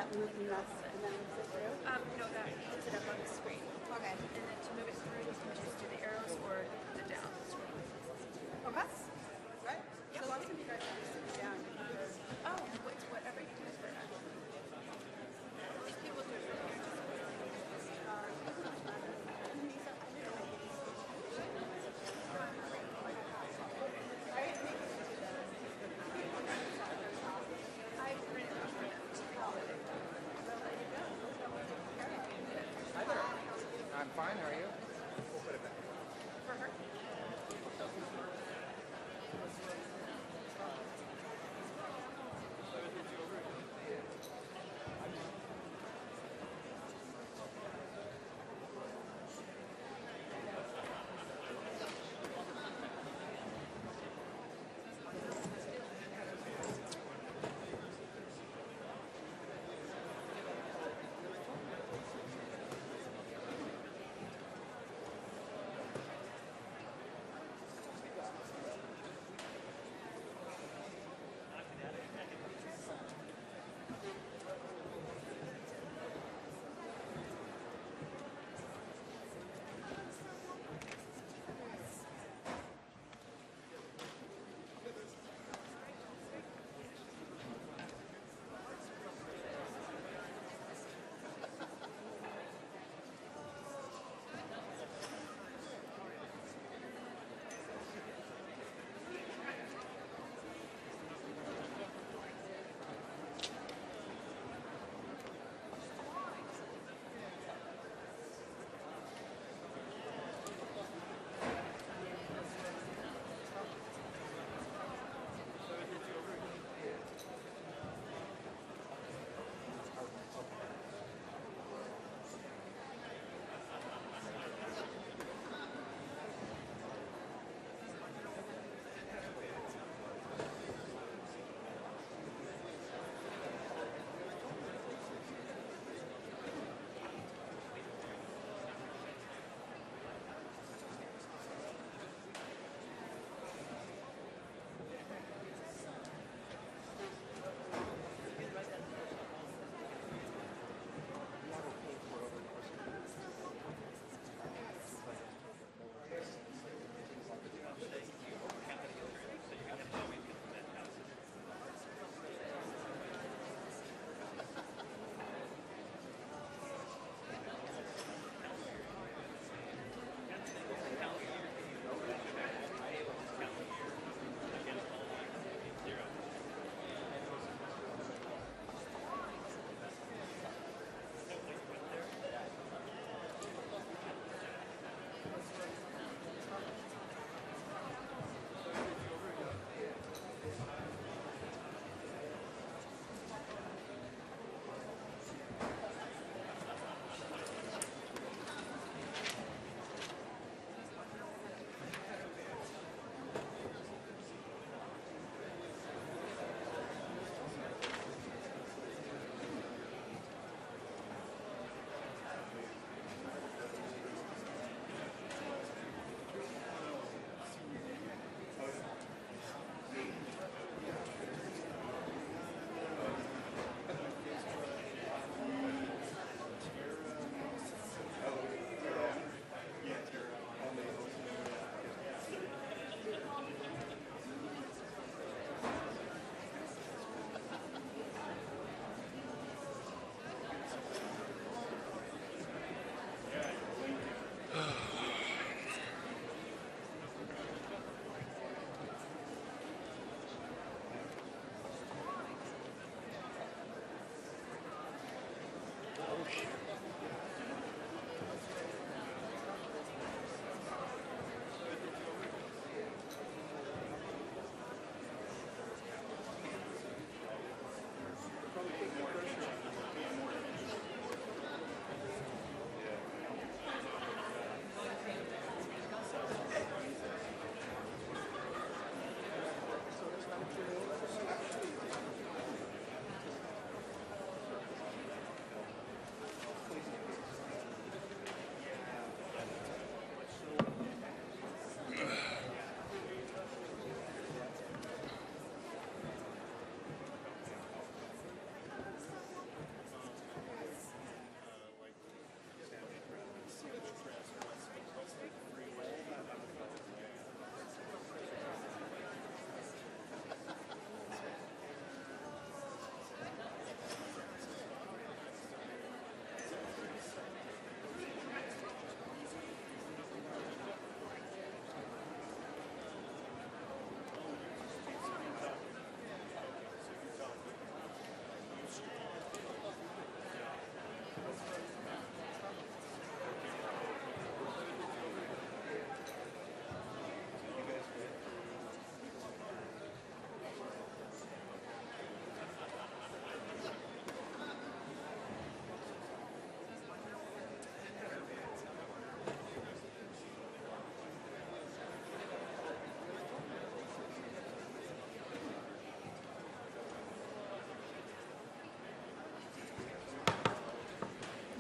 that move and then moves it through? No, that puts it up on the screen. Okay. And then to move it through, you can just do the arrows or the down screen. Okay. Right. So long as you guys are sitting down. Oh, it's whatever you do is better. These people do it really good. I printed it for them. Hi there. I'm fine, how are you? We'll put it back. For her.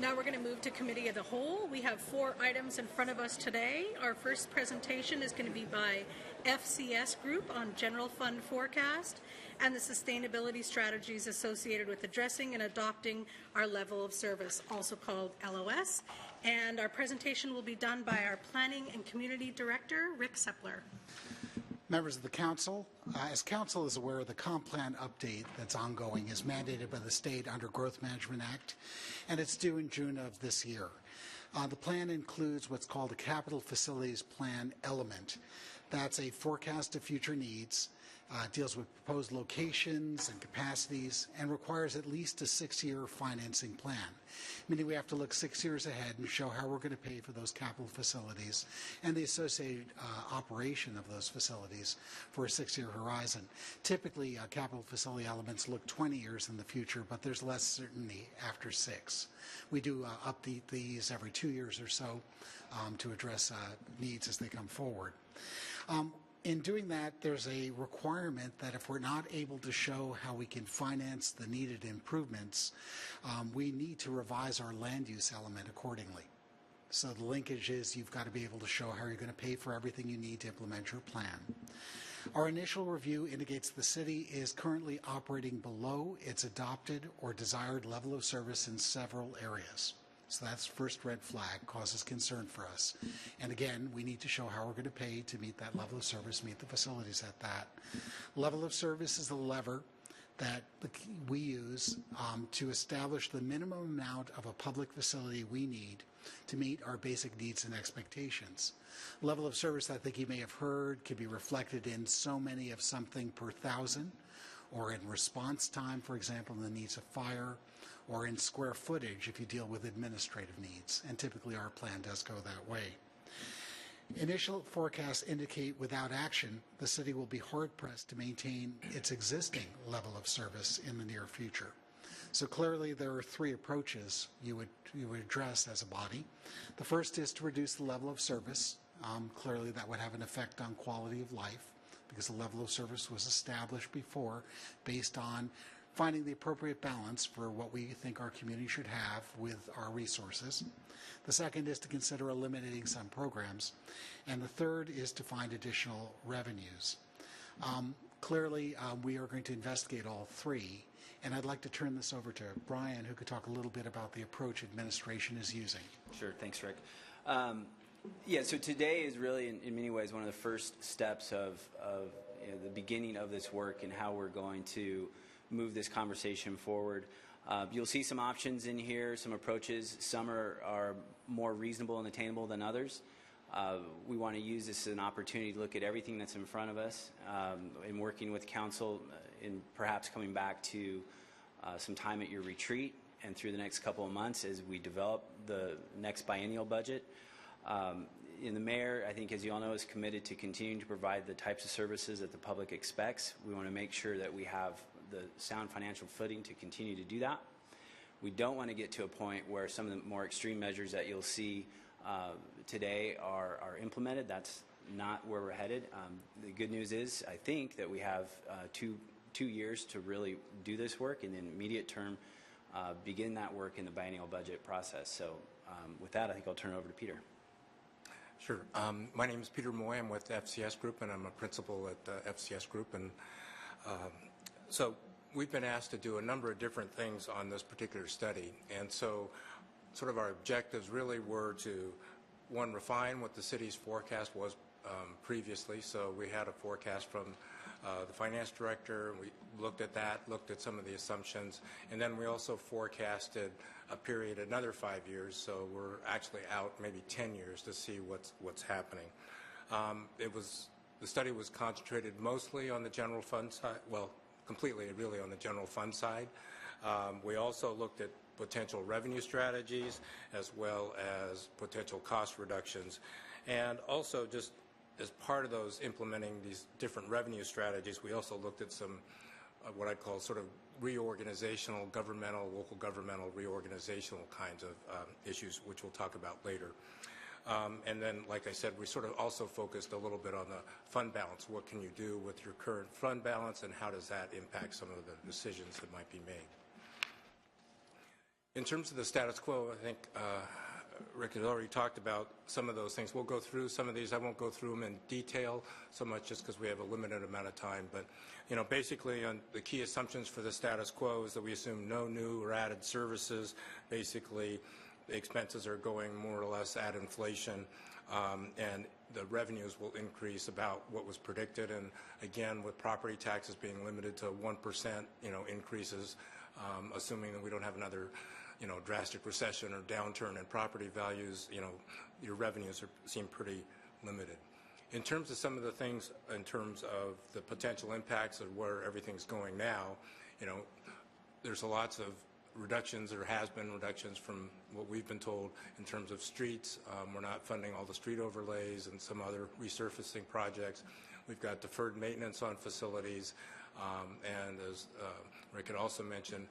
Now we're going to move to Committee of the Whole. We have 4 items in front of us today. Our first presentation is going to be by FCS Group on General Fund Forecast and the sustainability strategies associated with addressing and adopting our level of service, also called LOS. And our presentation will be done by our Planning and Community Director, Rick Sepler. Members of the Council, as Council is aware, the comp plan update that's ongoing is mandated by the state under Growth Management Act, and it's due in June of this year. The plan includes what's called a Capital Facilities Plan element. That's a forecast of future needs, deals with proposed locations and capacities, and requires at least a 6-year financing plan, meaning we have to look 6 years ahead and show how we're going to pay for those capital facilities and the associated operation of those facilities for a 6-year horizon. Typically, capital facility elements look 20 years in the future, but there's less certainty after 6. We do update these every 2 years or so to address needs as they come forward. In doing that, there's a requirement that if we're not able to show how we can finance the needed improvements, we need to revise our land use element accordingly. So the linkage is you've got to be able to show how you're going to pay for everything you need to implement your plan. Our initial review indicates the city is currently operating below its adopted or desired level of service in several areas. So that's first red flag, causes concern for us. And again, we need to show how we're going to pay to meet that level of service, meet the facilities at that. Level of service is the lever that we use to establish the minimum amount of a public facility we need to meet our basic needs and expectations. Level of service, I think you may have heard, can be reflected in so many of something per thousand, or in response time, for example, in the needs of fire, or in square footage if you deal with administrative needs, and typically our plan does go that way. Initial forecasts indicate without action, the city will be hard-pressed to maintain its existing level of service in the near future. So clearly there are 3 approaches you would address as a body. The first is to reduce the level of service. Clearly that would have an effect on quality of life because the level of service was established before based on finding the appropriate balance for what we think our community should have with our resources. The second is to consider eliminating some programs. And the third is to find additional revenues. Clearly, we are going to investigate all 3. And I'd like to turn this over to Brian, who could talk a little bit about the approach administration is using. Sure. Thanks, Rick. Yeah, so today is really, in many ways, one of the first steps of the beginning of this work and how we're going to move this conversation forward. You'll see some options in here, some approaches. Some are more reasonable and attainable than others. We want to use this as an opportunity to look at everything that's in front of us in working with council and perhaps coming back to some time at your retreat and through the next couple of months as we develop the next biennial budget. The mayor, I think, as you all know, is committed to continuing to provide the types of services that the public expects. We want to make sure that we have the sound financial footing to continue to do that. We don't want to get to a point where some of the more extreme measures that you'll see today are implemented. That's not where we're headed. The good news is, I think, that we have two years to really do this work, and in the immediate term, begin that work in the biennial budget process. So with that, I think I'll turn it over to Peter. Sure. My name is Peter Moy. I'm with FCS Group, and I'm a principal at FCS Group. And so we've been asked to do a number of different things on this particular study. And so sort of our objectives really were to, one, refine what the city's forecast was previously. So we had a forecast from the finance director. We looked at that, looked at some of the assumptions, and then we also forecasted a period, another 5 years. So we're actually out maybe 10 years to see what's happening. The study was concentrated mostly on the general fund side, well, completely really on the general fund side. We also looked at potential revenue strategies as well as potential cost reductions. And also, just as part of those implementing these different revenue strategies, we also looked at some what I'd call sort of reorganizational, local governmental reorganizational kinds of issues, which we'll talk about later. And then, like I said, we sort of also focused a little bit on the fund balance. What can you do with your current fund balance, and how does that impact some of the decisions that might be made? In terms of the status quo, I think Rick has already talked about some of those things. We'll go through some of these. I won't go through them in detail so much just because we have a limited amount of time. But, you know, basically on the key assumptions for the status quo is that we assume no new or added services. Basically, the expenses are going more or less at inflation, and the revenues will increase about what was predicted. And again, with property taxes being limited to 1%, you know, increases, assuming that we don't have another, you know, drastic recession or downturn in property values, you know, your revenues seem pretty limited. In terms of some of the things, in terms of the potential impacts of where everything's going now, you know, there's lots of reductions, or has been reductions from what we've been told in terms of streets. We're not funding all the street overlays and some other resurfacing projects. We've got deferred maintenance on facilities, and as Rick had also mentioned,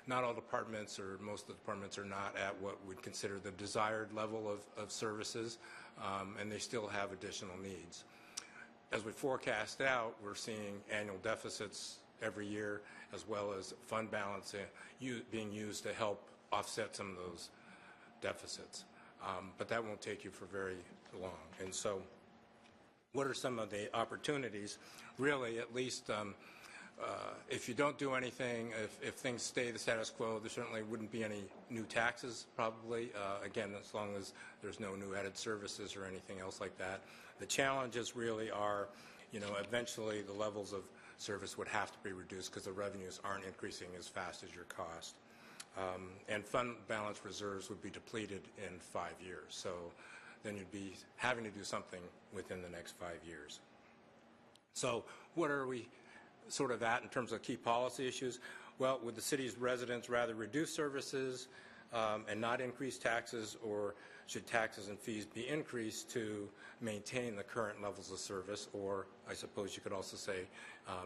not all departments, or most of the departments, are not at what we'd consider the desired level of services, and they still have additional needs. As we forecast out, we're seeing annual deficits every year, as well as fund balance being used to help offset some of those deficits. But that won't take you for very long. And so what are some of the opportunities? Really, at least if you don't do anything, if things stay the status quo, there certainly wouldn't be any new taxes, probably. Again, as long as there's no new added services or anything else like that. The challenges really are, you know, eventually the levels of service would have to be reduced because the revenues aren't increasing as fast as your cost. And fund balance reserves would be depleted in 5 years. So then you'd be having to do something within the next 5 years. So what are we sort of at in terms of key policy issues? Well, would the city's residents rather reduce services and not increase taxes, or should taxes and fees be increased to maintain the current levels of service, or I suppose you could also say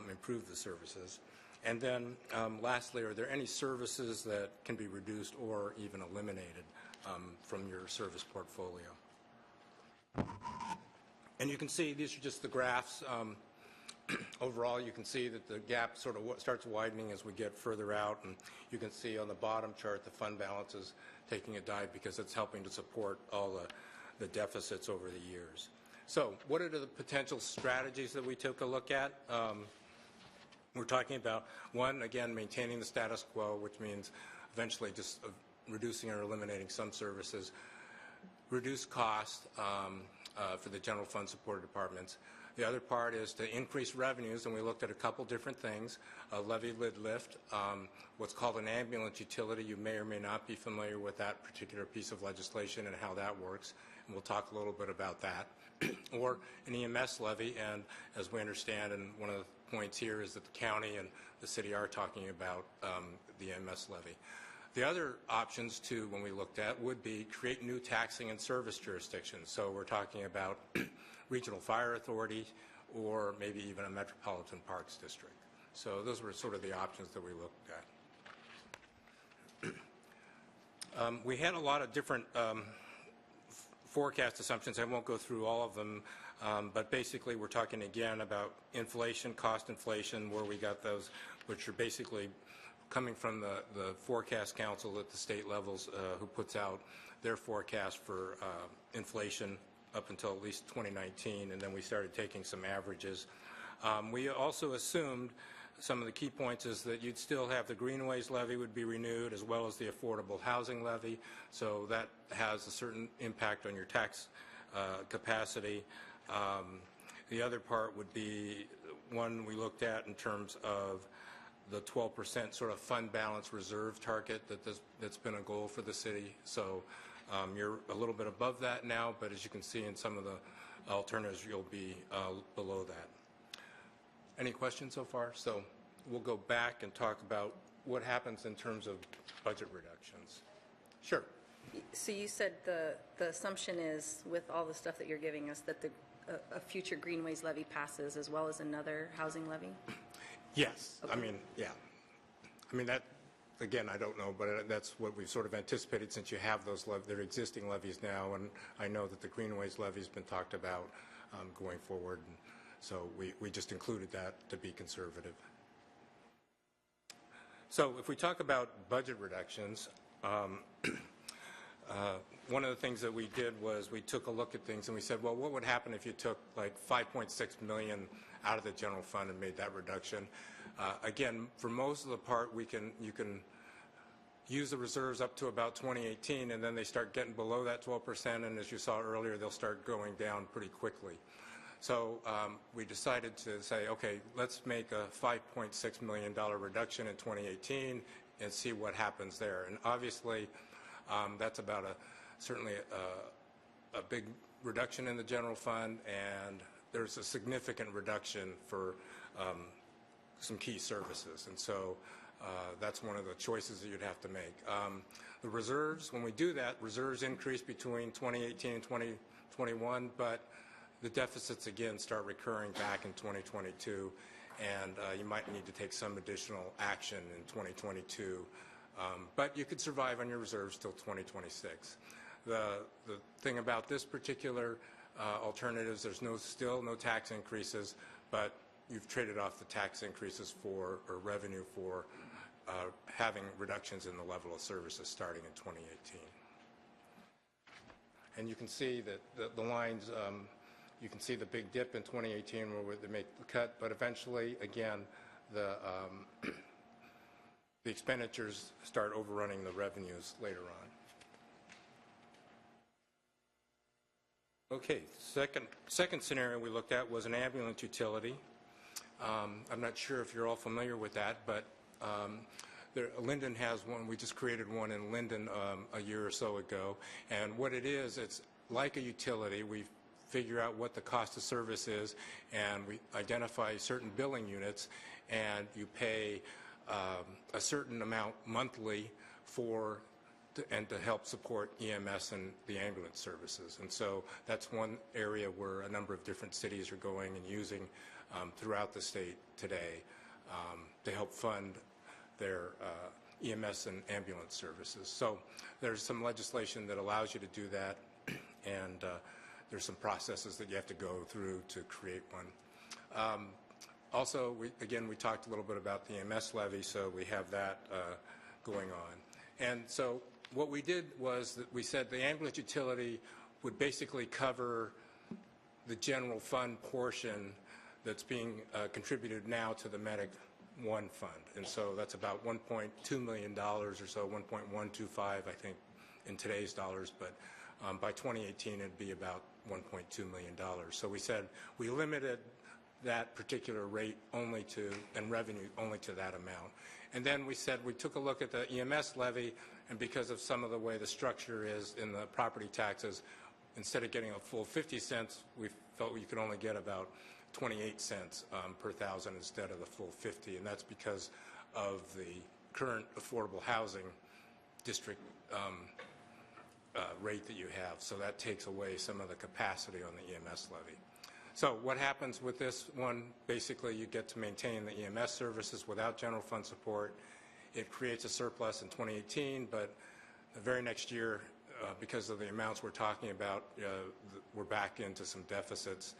improve the services? And then lastly, are there any services that can be reduced or even eliminated from your service portfolio? And you can see these are just the graphs. Overall, you can see that the gap sort of starts widening as we get further out, and you can see on the bottom chart the fund balance is taking a dive because it's helping to support all the deficits over the years. So what are the potential strategies that we took a look at? We're talking about, one, again, maintaining the status quo, which means eventually just reducing or eliminating some services, reduce cost for the general fund supported departments. The other part is to increase revenues, and we looked at a couple different things. A levy lid lift, what's called an ambulance utility. You may or may not be familiar with that particular piece of legislation and how that works, and we'll talk a little bit about that. Or an EMS levy, and as we understand, and one of the points here is that the county and the city are talking about the EMS levy. The other options, too, when we looked at, would be create new taxing and service jurisdictions. So we're talking about regional fire authority, or maybe even a metropolitan parks district. So those were sort of the options that we looked at. We had a lot of different forecast assumptions. I won't go through all of them, but basically we're talking again about inflation, cost inflation, where we got those, which are basically coming from the forecast council at the state levels, who puts out their forecast for inflation up until at least 2019, and then we started taking some averages. We also assumed some of the key points is that you'd still have the Greenways levy would be renewed, as well as the affordable housing levy, so that has a certain impact on your tax capacity. The other part would be one we looked at in terms of the 12% sort of fund balance reserve target that's been a goal for the city. So you're a little bit above that now, but as you can see in some of the alternatives, you'll be below that. Any questions so far? So we'll go back and talk about what happens in terms of budget reductions. Sure. So you said the assumption is, with all the stuff that you're giving us, that a future Greenways levy passes as well as another housing levy? Yes. Okay. I mean, yeah. I mean, that, again, I don't know, but that's what we've sort of anticipated since you have those their existing levies now, and I know that the Greenways levy has been talked about going forward, and so we just included that to be conservative. So if we talk about budget reductions, one of the things that we did was we took a look at things and we said, well, what would happen if you took like 5.6 million out of the general fund and made that reduction? Again, for most of the part, you can use the reserves up to about 2018, and then they start getting below that 12%, and as you saw earlier, they'll start going down pretty quickly. So we decided to say, okay, let's make a $5.6 million reduction in 2018 and see what happens there. And obviously, that's about certainly a big reduction in the general fund, and there's a significant reduction for some key services. And so that's one of the choices that you'd have to make. The reserves, when we do that, reserves increase between 2018 and 2021, but the deficits again start recurring back in 2022, and you might need to take some additional action in 2022. But you could survive on your reserves till 2026. The thing about this particular alternative is there's still no tax increases, but you've traded off the tax increases or revenue for having reductions in the level of services starting in 2018. And you can see that the lines, you can see the big dip in 2018 where they make the cut, but eventually, again, the expenditures start overrunning the revenues later on. Okay, second scenario we looked at was an ambulance utility. I'm not sure if you're all familiar with that, but Linden has one. We just created one in Linden a year or so ago. And what it is, it's like a utility. We figure out what the cost of service is, and we identify certain billing units, and you pay a certain amount monthly to help support EMS and the ambulance services. And so that's one area where a number of different cities are going and using throughout the state today to help fund their EMS and ambulance services. So there's some legislation that allows you to do that, and there's some processes that you have to go through to create one. Also, we talked a little bit about the EMS levy, so we have that going on. And so what we did was that we said the ambulance utility would basically cover the general fund portion that's being contributed now to the Medic One fund. And so that's about $1.2 million or so, 1.125, I think, in today's dollars, but by 2018 it'd be about $1.2 million. So we said we limited that particular rate and revenue only to that amount. And then we said we took a look at the EMS levy, and because of some of the way the structure is in the property taxes, instead of getting a full 50 cents, we felt we could only get about 28 cents per thousand instead of the full 50, and that's because of the current affordable housing district rate that you have. So that takes away some of the capacity on the EMS levy. So what happens with this one? Basically, you get to maintain the EMS services without general fund support. It creates a surplus in 2018, but the very next year, because of the amounts we're talking about, we're back into some deficits.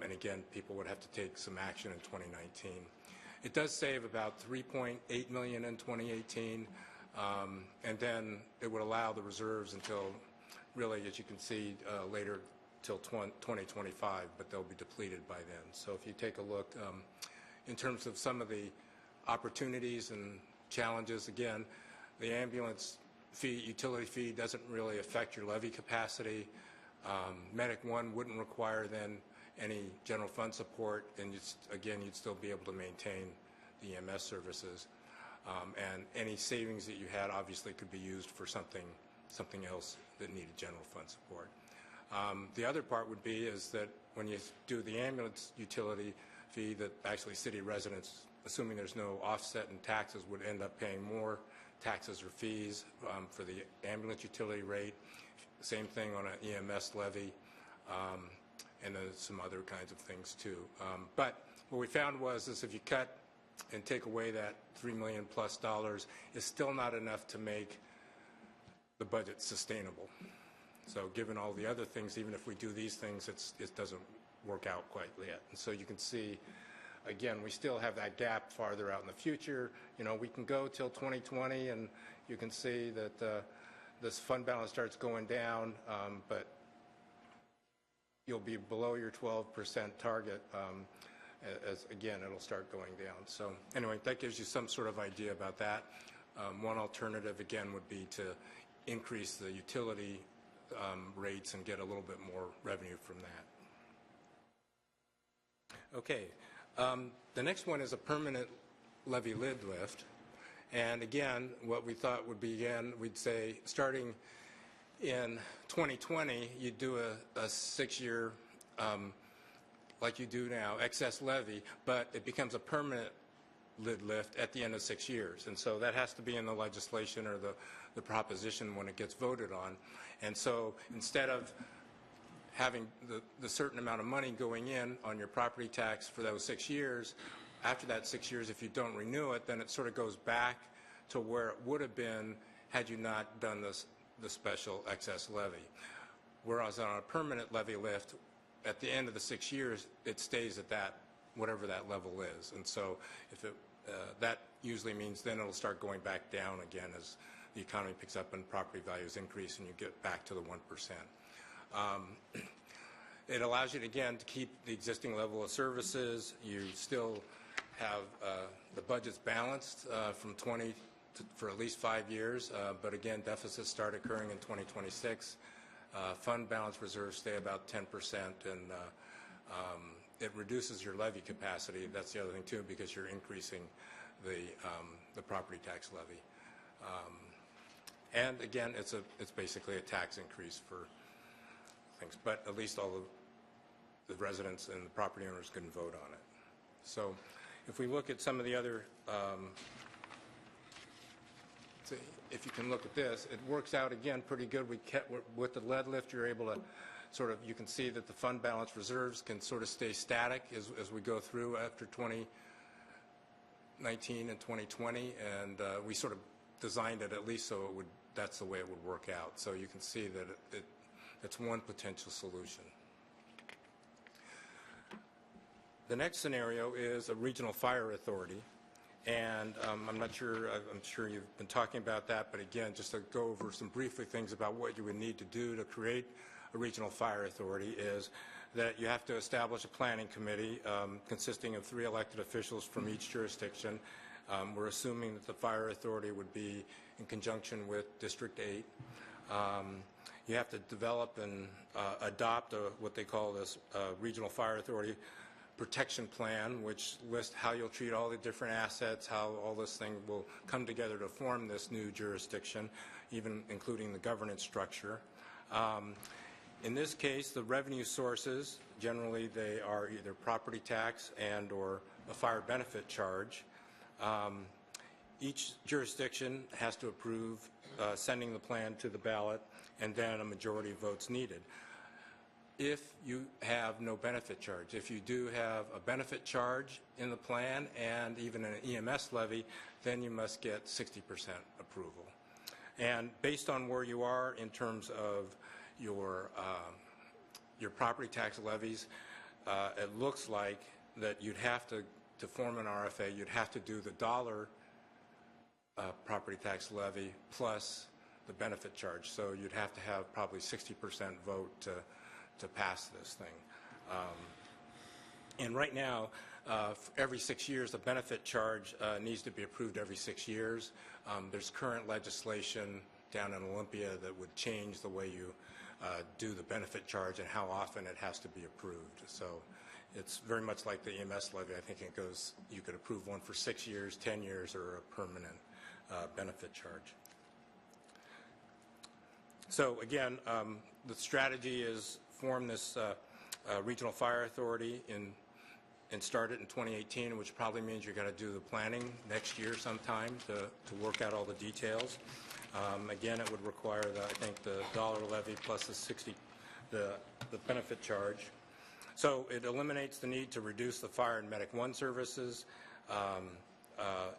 And again, people would have to take some action in 2019. It does save about $3.8 million in 2018, and then it would allow the reserves until, really, as you can see later, till 2025, but they'll be depleted by then. So if you take a look in terms of some of the opportunities and challenges, again, the ambulance fee, utility fee doesn't really affect your levy capacity. Medic One wouldn't require then any general fund support, and you'd still be able to maintain the EMS services. And any savings that you had obviously could be used for something else that needed general fund support. The other part would be is that when you do the ambulance utility fee, that actually city residents, assuming there's no offset in taxes, would end up paying more taxes or fees for the ambulance utility rate. Same thing on an EMS levy, and then some other kinds of things too. But what we found was if you cut and take away that $3 million plus, it's still not enough to make the budget sustainable. So given all the other things, even if we do these things, it doesn't work out quite yet. And so you can see again, we still have that gap farther out in the future. You know, we can go till 2020, and you can see that this fund balance starts going down, but you'll be below your 12% target as, again, it'll start going down. So anyway, that gives you some sort of idea about that. One alternative, again, would be to increase the utility rates and get a little bit more revenue from that. Okay, the next one is a permanent levy lid lift. And again, what we thought would be, again, we'd say starting in 2020, you'd do a 6-year, like you do now, excess levy, but it becomes a permanent lid lift at the end of 6 years. And so that has to be in the legislation or the proposition when it gets voted on. And so instead of having the certain amount of money going in on your property tax for those 6 years, after that 6 years, if you don't renew it, then it sort of goes back to where it would have been had you not done the special excess levy. Whereas on a permanent levy lift, at the end of the 6 years, it stays at that, whatever that level is. And so if it, that usually means then it'll start going back down again as the economy picks up and property values increase and you get back to the 1%. It allows you, again, to keep the existing level of services. You still have the budgets balanced from 20 for at least 5 years, but again, deficits start occurring in 2026. Fund balance reserves stay about 10%, and it reduces your levy capacity. That's the other thing too, because you're increasing the property tax levy. And again, it's basically a tax increase for things, but at least all the residents and the property owners can vote on it. So if we look at some of the other, if you can look at this, it works out again pretty good. With the lead lift, you're able to sort of, you can see that the fund balance reserves can sort of stay static as we go through after 2019 and 2020, and we sort of designed it at least so it would, that's the way it would work out. So you can see that it's one potential solution. The next scenario is a regional fire authority, and I'm sure you've been talking about that, but again, just to go over some briefly things about what you would need to do to create a regional fire authority is that you have to establish a planning committee consisting of 3 elected officials from each jurisdiction. We're assuming that the fire authority would be in conjunction with District 8. You have to develop and adopt what they call this regional fire authority protection plan, which lists how you'll treat all the different assets, how all this thing will come together to form this new jurisdiction, even including the governance structure. In this case, the revenue sources, generally they are either property tax and or a fire benefit charge. Each jurisdiction has to approve sending the plan to the ballot, and then a majority of votes needed. If you have no benefit charge, if you do have a benefit charge in the plan and even an EMS levy, then you must get 60% approval. And based on where you are in terms of your property tax levies, it looks like that you'd have to form an RFA, you'd have to do the dollar property tax levy plus the benefit charge. So you'd have to have probably 60% vote to pass this thing. And right now, every 6 years, the benefit charge needs to be approved every 6 years. There's current legislation down in Olympia that would change the way you do the benefit charge and how often it has to be approved. So it's very much like the EMS levy. I think it goes, you could approve one for 6 years, 10 years, or a permanent benefit charge. So again, the strategy is form this regional fire authority and start it in 2018, which probably means you're going to do the planning next year sometime to work out all the details. Again, it would require, I think, the dollar levy plus the benefit charge. So it eliminates the need to reduce the fire and Medic 1 services.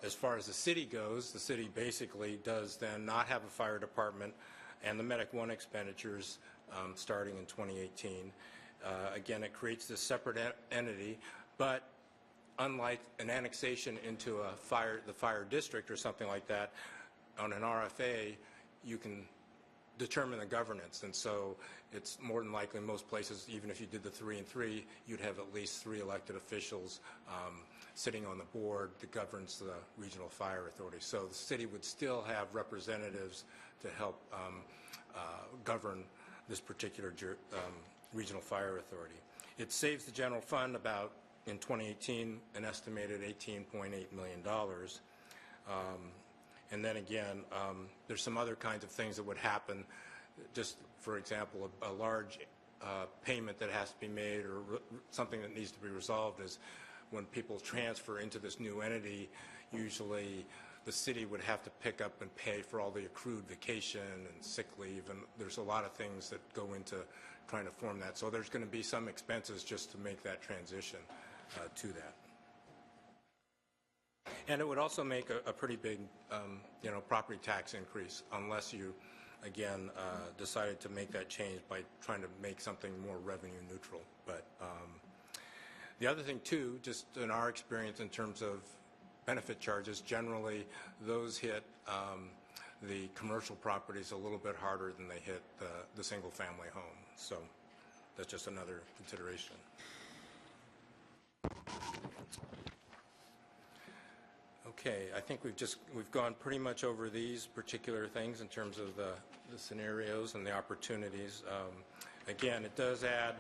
As far as the city goes, the city basically does then not have a fire department and the Medic 1 expenditures starting in 2018. Again, it creates this separate entity, but unlike an annexation into the fire district or something like that, on an RFA, you can determine the governance. And so it's more than likely most places, even if you did the 3 and 3, you'd have at least 3 elected officials sitting on the board that governs the regional fire authority. So the city would still have representatives to help govern this particular regional fire authority. It saves the general fund about, in 2018, an estimated $18.8 million. And then again, there's some other kinds of things that would happen. Just for example, a large payment that has to be made, or something that needs to be resolved, is when people transfer into this new entity, usually the city would have to pick up and pay for all the accrued vacation and sick leave, and there's a lot of things that go into trying to form that. So there's going to be some expenses just to make that transition to that. And it would also make a pretty big, property tax increase unless you, again, decided to make that change by trying to make something more revenue neutral. But the other thing, too, just in our experience in terms of benefit charges, generally those hit the commercial properties a little bit harder than they hit the single-family home. So that's just another consideration. Okay, I think we've gone pretty much over these particular things in terms of the scenarios and the opportunities. Again, it does add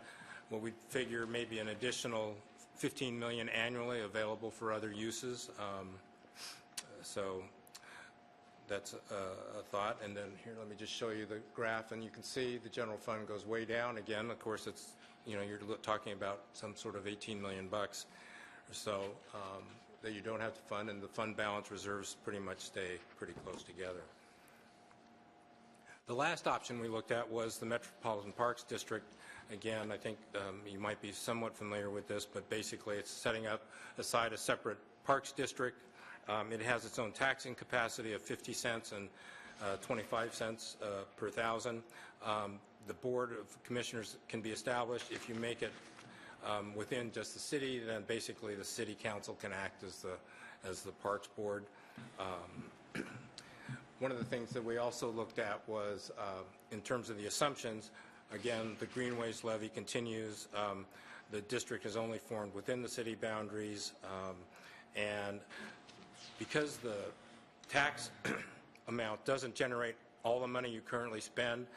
what we figure maybe an additional $15 million annually available for other uses. So that's a thought. And then here, let me just show you the graph, and you can see the general fund goes way down again. Of course, it's, you're talking about some sort of $18 million or so that you don't have to fund, and the fund balance reserves pretty much stay pretty close together. The last option we looked at was the Metropolitan Parks District. Again, I think you might be somewhat familiar with this, but basically it's setting up aside a separate parks district. It has its own taxing capacity of 50 cents and 25 cents per thousand. The Board of Commissioners can be established. If you make it within just the city, then basically the city council can act as the parks board. One of the things that we also looked at was in terms of the assumptions. Again, the Greenways levy continues. The district is only formed within the city boundaries, and because the tax amount doesn't generate all the money you currently spend,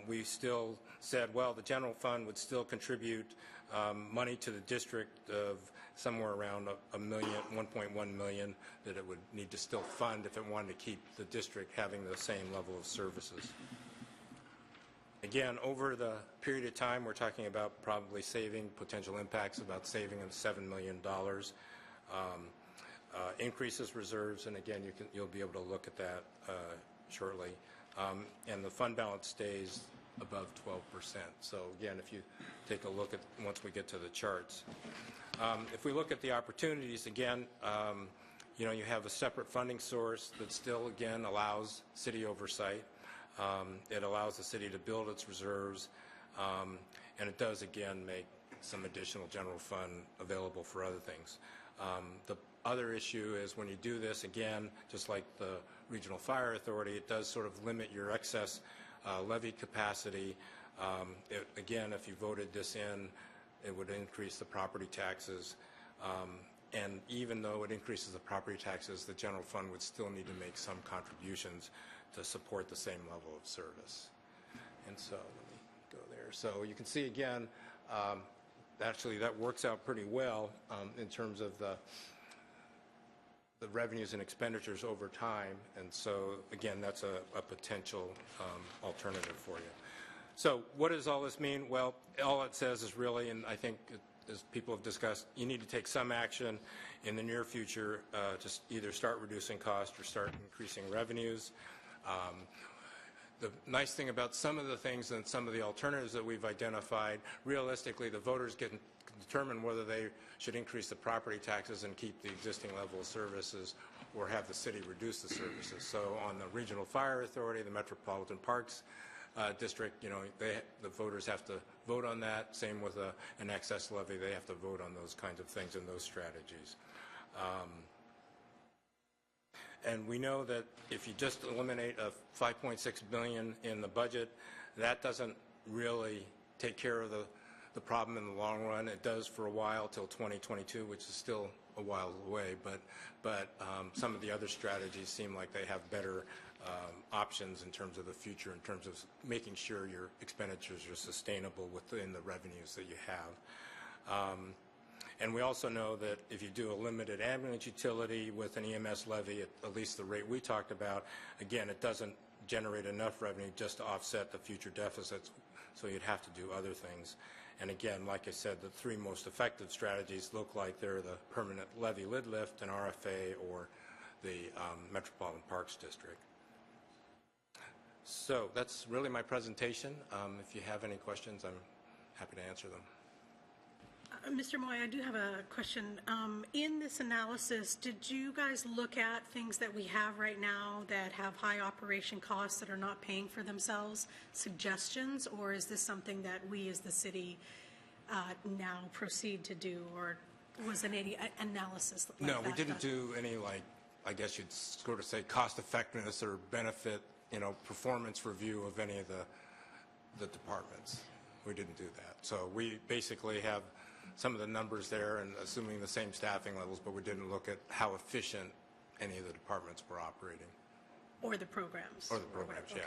we still said, well, the general fund would still contribute money to the district of somewhere around $1.1 million that it would need to still fund if it wanted to keep the district having the same level of services. Again, over the period of time, we're talking about probably saving, potential impacts about saving of $7 million. Increases reserves, and again, you'll be able to look at that shortly. And the fund balance stays above 12%. So again, if you take a look at once we get to the charts. If we look at the opportunities, again, you have a separate funding source that still, again, allows city oversight. It allows the city to build its reserves, and it does, again, make some additional general fund available for other things. The other issue is when you do this, again, just like the Regional Fire Authority, it does sort of limit your excess levy capacity. Again, if you voted this in, it would increase the property taxes. And even though it increases the property taxes, the general fund would still need to make some contributions to support the same level of service. And so let me go there. So you can see again, actually that works out pretty well in terms of the revenues and expenditures over time. And so again, that's a potential alternative for you. So what does all this mean? Well, all it says is really, and I think as people have discussed, you need to take some action in the near future to either start reducing costs or start increasing revenues. The nice thing about some of the things and some of the alternatives that we've identified, realistically, the voters can determine whether they should increase the property taxes and keep the existing level of services or have the city reduce the services. So on the Regional Fire Authority, the Metropolitan Parks district, the voters have to vote on that. Same with an excess levy. They have to vote on those kinds of things and those strategies. And we know that if you just eliminate a $5.6 billion in the budget, that doesn't really take care of the problem in the long run. It does for a while till 2022, which is still a while away, but some of the other strategies seem like they have better options in terms of the future, in terms of making sure your expenditures are sustainable within the revenues that you have. And we also know that if you do a limited ambulance utility with an EMS levy, at least the rate we talked about, again, it doesn't generate enough revenue just to offset the future deficits, so you'd have to do other things. And again, like I said, the three most effective strategies look like they're the permanent levy lid lift, an RFA, or the Metropolitan Parks District. So that's really my presentation. If you have any questions, I'm happy to answer them. Mr. Moy, I do have a question. In this analysis, did you guys look at things that we have right now that have high operation costs that are not paying for themselves, suggestions, or is this something that we as the city now proceed to do, or was there any analysis like that? No, we didn't do any, I guess you'd sort of say cost effectiveness or benefit, performance review of any of the departments. We didn't do that. So we basically have some of the numbers there and assuming the same staffing levels, but we didn't look at how efficient any of the departments were operating. Or the programs. Or the programs, okay.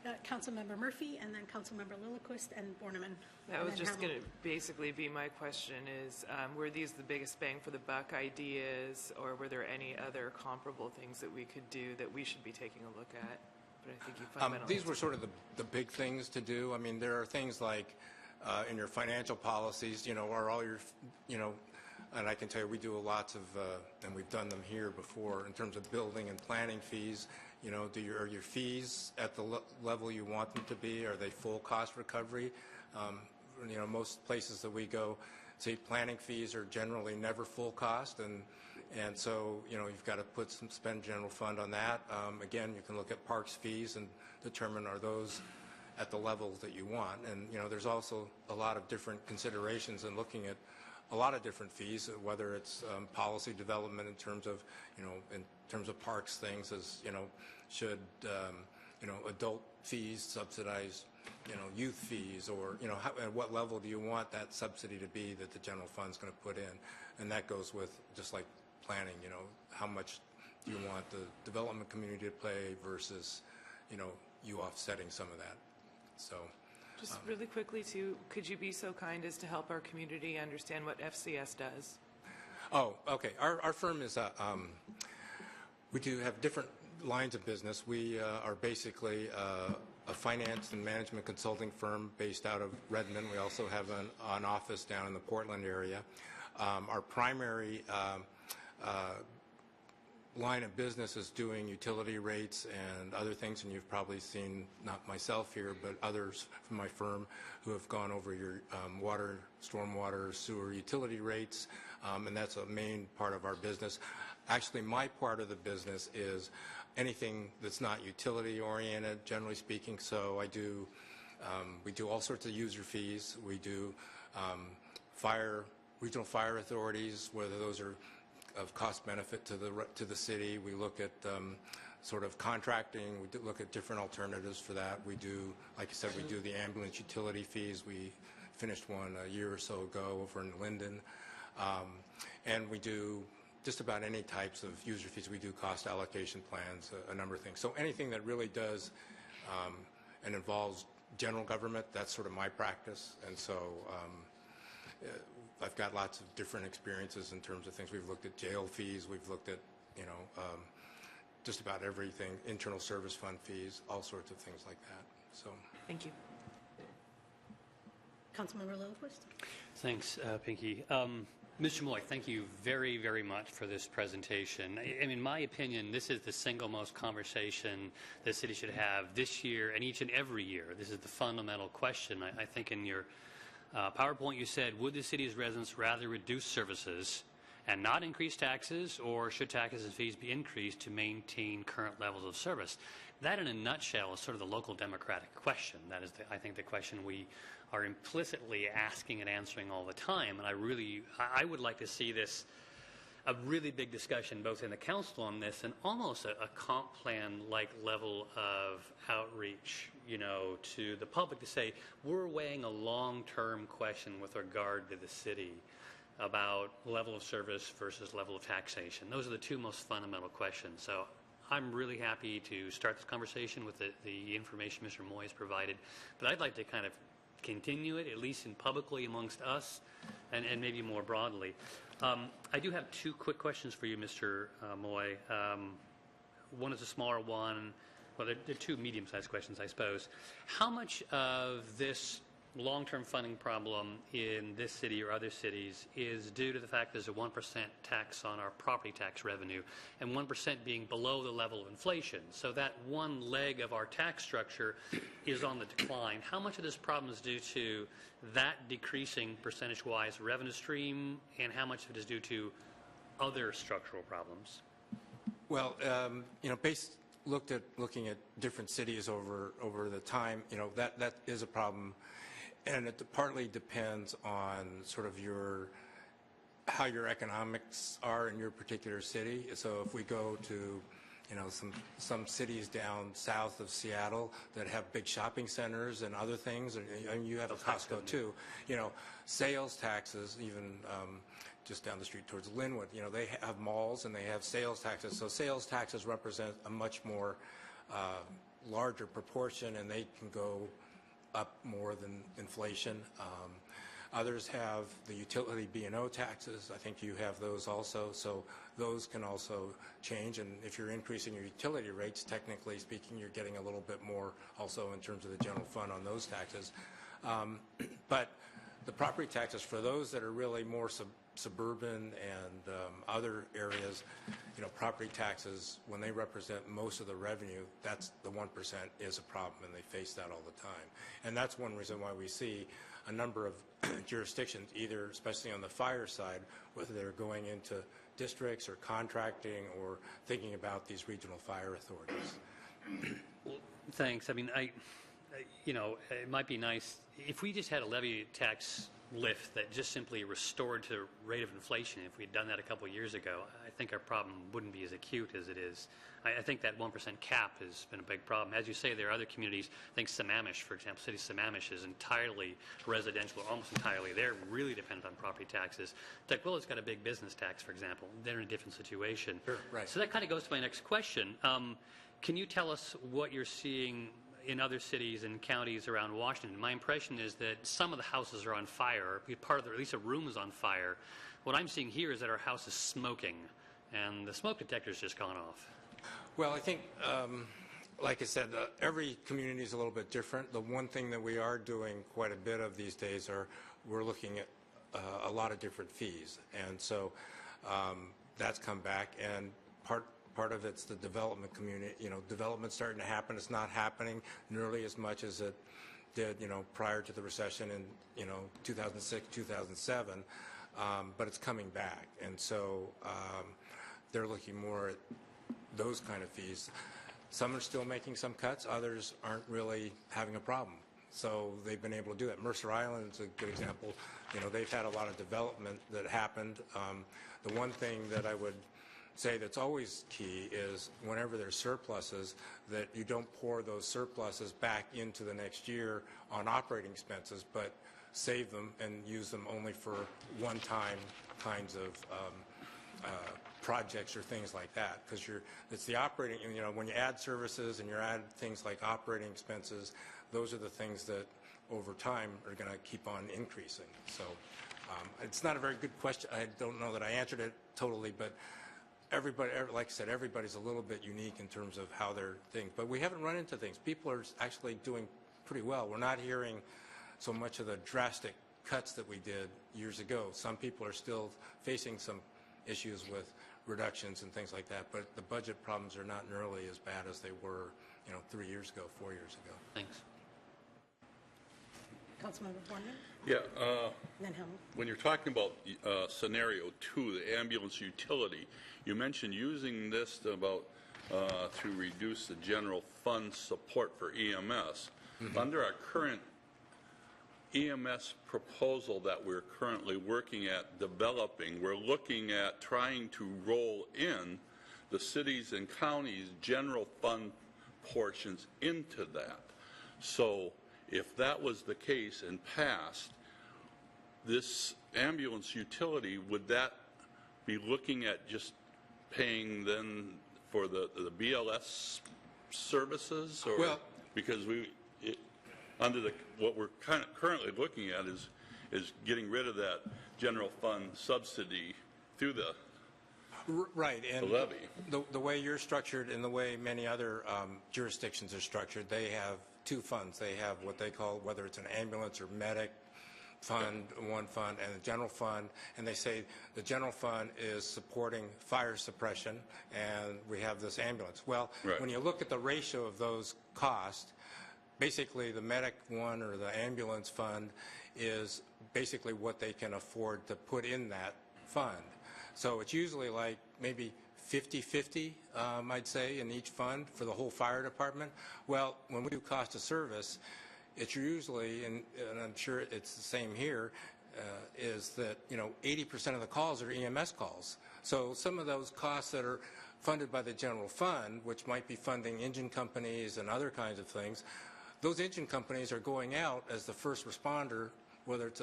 Yeah. Councilmember Murphy, and then Councilmember Lillquist and Borneman. That was just going to basically be my question is, were these the biggest bang for the buck ideas, or were there any other comparable things that we could do that we should be taking a look at? But I think you fundamentally... These were sort of the big things to do. I mean, there are things like in your financial policies, are all your, and I can tell you we do lots of, and we've done them here before, in terms of building and planning fees. Are your fees at the level you want them to be? Are they full cost recovery? Most places that we go, say planning fees are generally never full cost, and so you've got to spend general fund on that. Again, you can look at parks fees and determine are those at the levels that you want. And there's also a lot of different considerations in looking at a lot of different fees, whether it's policy development in terms of parks things, as should adult fees subsidize youth fees, or at what level do you want that subsidy to be that the general fund's going to put in. And that goes with just like planning, how much do you want the development community to play versus you offsetting some of that. So just really quickly too, could you be so kind as to help our community understand what FCS does? Oh, okay. Our firm is we do have different lines of business. We are basically a finance and management consulting firm based out of Redmond. We also have an office down in the Portland area. Our primary line of business is doing utility rates and other things, and you've probably seen, not myself here, but others from my firm who have gone over your water, stormwater, sewer utility rates, and that's a main part of our business. Actually, my part of the business is anything that's not utility oriented, generally speaking. So we do all sorts of user fees. We do regional fire authorities, whether those are of cost benefit to the city. We look at sort of contracting. We look at different alternatives for that. We do, like I said, we do the ambulance utility fees. We finished one a year or so ago over in Linden. And we do just about any types of user fees. We do cost allocation plans, a number of things. So anything that really does and involves general government, that's sort of my practice. And so I've got lots of different experiences in terms of things. We've looked at jail fees. We've looked at, just about everything, internal service fund fees, all sorts of things like that. So thank you. Councilmember Lillquist. Thanks, Pinky. Mr. Moy, thank you very, very much for this presentation. In my opinion, this is the single most conversation the city should have this year and each and every year. This is the fundamental question. I think in your PowerPoint you said, would the city's residents rather reduce services and not increase taxes, or should taxes and fees be increased to maintain current levels of service? that in a nutshell is sort of the local democratic question. That is, I think, the question we are implicitly asking and answering all the time. And I would like to see this a really big discussion both in the council on this and almost a comp plan-like level of outreach, to the public to say, we're weighing a long-term question with regard to the city about level of service versus level of taxation. Those are the two most fundamental questions. So I'm really happy to start this conversation with the information Mr. Moy has provided, but I'd like to kind of continue it, at least in publicly amongst us and maybe more broadly. I do have two quick questions for you, Mr. Moy. One is a smaller one. Well, they're two medium-sized questions, I suppose. How much of this long-term funding problem in this city or other cities is due to the fact there's a 1% tax on our property tax revenue, and 1% being below the level of inflation? So that one leg of our tax structure is on the decline. How much of this problem is due to that decreasing percentage-wise revenue stream, and how much of it is due to other structural problems? Well, looking at different cities over the time, that is a problem. And it partly depends on sort of how your economics are in your particular city. So if we go to, some cities down south of Seattle that have big shopping centers and other things, and you have a Costco too, sales taxes, even just down the street towards Linwood, they have malls and they have sales taxes. So sales taxes represent a much more larger proportion, and they can go up more than inflation. Others have the utility B&O taxes. I think you have those also. So those can also change. And if you're increasing your utility rates, technically speaking, you're getting a little bit more also in terms of the general fund on those taxes. But the property taxes for those that are really more suburban and other areas, property taxes, when they represent most of the revenue, that's the 1% is a problem, and they face that all the time. And that's one reason why we see a number of jurisdictions, either especially on the fire side, whether they're going into districts or contracting or thinking about these regional fire authorities. Well, thanks. I mean, it might be nice if we just had a levy tax lift that just simply restored to the rate of inflation. If we'd done that a couple of years ago, I think our problem wouldn't be as acute as it is. I think that 1% cap has been a big problem. As you say, there are other communities. I think Sammamish, for example, City of Sammamish is entirely residential, almost entirely. They're really dependent on property taxes. Tukwila got a big business tax, for example. They're in a different situation. Sure, right. So that kind of goes to my next question. Can you tell us what you're seeing in other cities and counties around Washington? My impression is that some of the houses are on fire, or at least a room is on fire. What I'm seeing here is that our house is smoking, and the smoke detector's just gone off. Well, I think, like I said, every community is a little bit different. The one thing that we are doing quite a bit of these days we're looking at a lot of different fees, and so that's come back, and part of it's the development community. Development's starting to happen. It's not happening nearly as much as it did, prior to the recession in, 2006, 2007, but it's coming back, and so they're looking more at those kind of fees. Some are still making some cuts. Others aren't really having a problem. So they've been able to do that. Mercer Island is a good example. They've had a lot of development that happened. The one thing that I would say that's always key is whenever there's surpluses, that you don't pour those surpluses back into the next year on operating expenses, but save them and use them only for one-time kinds of projects or things like that, because it's the operating, when you add services and you add things like operating expenses, those are the things that over time are going to keep on increasing. So it's not a very good question. I don't know that I answered it totally, but everybody, like I said, everybody's a little bit unique in terms of how they're things, but we haven't run into things. People are actually doing pretty well. We're not hearing so much of the drastic cuts that we did years ago. Some people are still facing some issues with reductions and things like that, but the budget problems are not nearly as bad as they were, 3 years ago, 4 years ago. Thanks. Councilmember Horniman? Yeah. Then Helmut. When you're talking about scenario 2, the ambulance utility, you mentioned using this to about to reduce the general fund support for EMS. Under our current EMS proposal that we're currently working at developing, we're looking at trying to roll in the cities and counties' general fund portions into that. So if that was the case and passed, this ambulance utility, would that be looking at just paying then for the BLS services? Or, well, because what we're currently looking at is getting rid of that general fund subsidy through the right, and the levy. The way you're structured and the way many other jurisdictions are structured, they have two funds. They have what they call, whether it's an ambulance or medic fund, one fund, and a general fund, and they say the general fund is supporting fire suppression, and we have this ambulance. Well, right. When you look at the ratio of those costs, basically the medic one or the ambulance fund is basically what they can afford to put in that fund. So it's usually like maybe 50-50, I'd say, in each fund for the whole fire department. Well, when we do cost of service, it's usually, and I'm sure it's the same here, is that 80% of the calls are EMS calls. So some of those costs that are funded by the general fund, which might be funding engine companies and other kinds of things, those engine companies are going out as the first responder, whether it's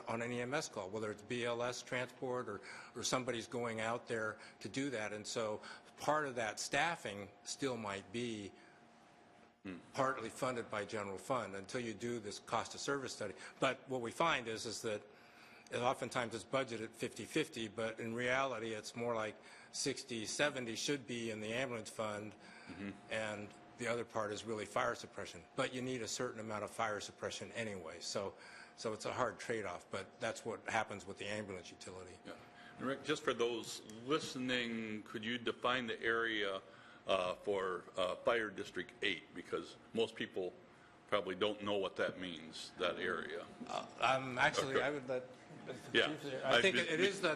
on an EMS call, whether it's BLS transport or somebody's going out there to do that. And so part of that staffing still might be partly funded by general fund until you do this cost of service study. But what we find is that oftentimes it's budgeted 50-50, but in reality it's more like 60-70 should be in the ambulance fund, and the other part is really fire suppression. But you need a certain amount of fire suppression anyway, so it's a hard trade-off, but that's what happens with the ambulance utility. Yeah. And Rick, just for those listening, could you define the area for Fire District 8? Because most people probably don't know what that means, that area. Actually, okay. I would let... Yeah. I think it is the,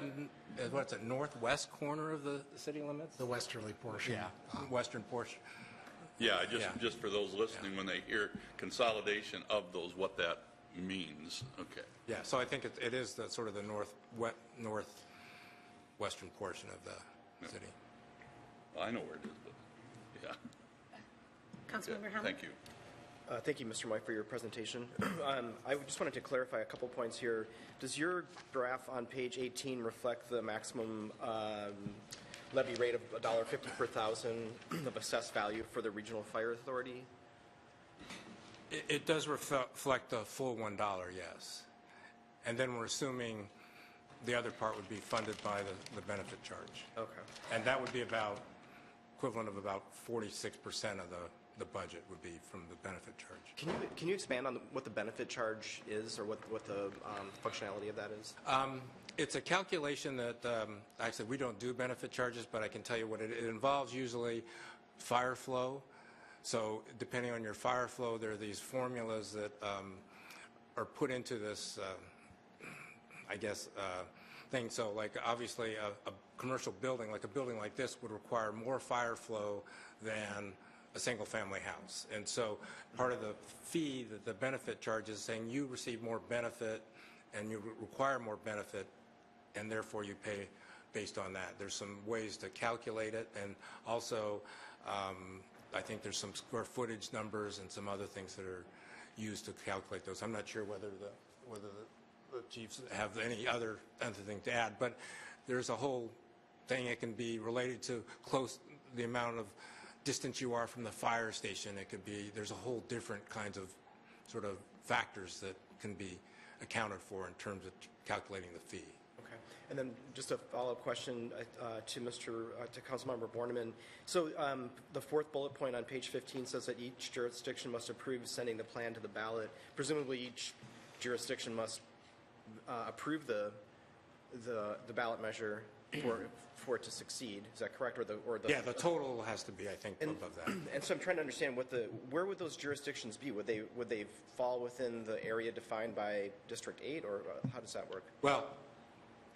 what's it, northwest corner of the city limits? The westerly portion. Yeah, western portion. Yeah, just for those listening, when they hear consolidation of those, what that means. Okay. Yeah, so I think it is the sort of the northwestern portion of the city. Well, I know where it is, but yeah. Councilmember Hammond? Thank you. Thank you, Mr. White, for your presentation. I just wanted to clarify a couple points here. Does your graph on page 18 reflect the maximum levy rate of $1.50 per thousand of assessed value for the Regional Fire Authority? It does reflect the full $1, yes. And then we're assuming the other part would be funded by the benefit charge. Okay. And that would be about equivalent of about 46% of the budget would be from the benefit charge. Can you expand on what the benefit charge is, or what the functionality of that is? It's a calculation that actually we don't do benefit charges, but I can tell you what it involves. Usually fire flow. So depending on your fire flow, there are these formulas that are put into this, I guess, thing. So like obviously a commercial building, like a building like this, would require more fire flow than a single family house. And so part of the fee that the benefit charge is saying you receive more benefit and you require more benefit, and therefore you pay based on that. There's some ways to calculate it, and also I think there's some square footage numbers and some other things that are used to calculate those. I'm not sure whether the chiefs have any other thing to add, but there's a whole thing. It can be related to the amount of distance you are from the fire station. It could be, there's a whole different kinds of sort of factors that can be accounted for in terms of calculating the fee. Okay. And then just a follow-up question to Councilmember Borneman. So the fourth bullet point on page 15 says that each jurisdiction must approve sending the plan to the ballot. Presumably each jurisdiction must approve the ballot measure for it to succeed. Is that correct? Yeah, the total has to be, I think, above that. And so I'm trying to understand where would those jurisdictions be? Would they fall within the area defined by District 8, or how does that work? Well,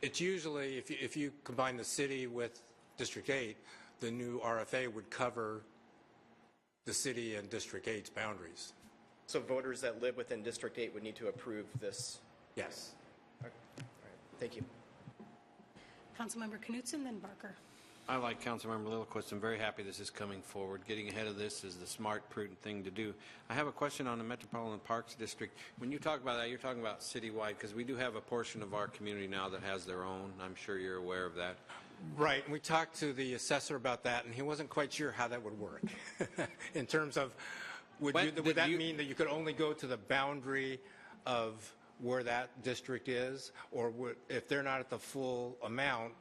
it's usually, if you combine the city with District 8, the new RFA would cover the city and District 8's boundaries. So voters that live within District 8 would need to approve this? Yes. All right. Thank you. Councilmember Knutson, then Barker. I like Councilmember Lillquist. I'm very happy this is coming forward. Getting ahead of this is the smart, prudent thing to do. I have a question on the Metropolitan Parks District. When you talk about that, you're talking about citywide, because we do have a portion of our community now that has their own. I'm sure you're aware of that. Right. We talked to the assessor about that, and he wasn't quite sure how that would work in terms of would that mean that you could only go to the boundary of where that district is, or if they're not at the full amount,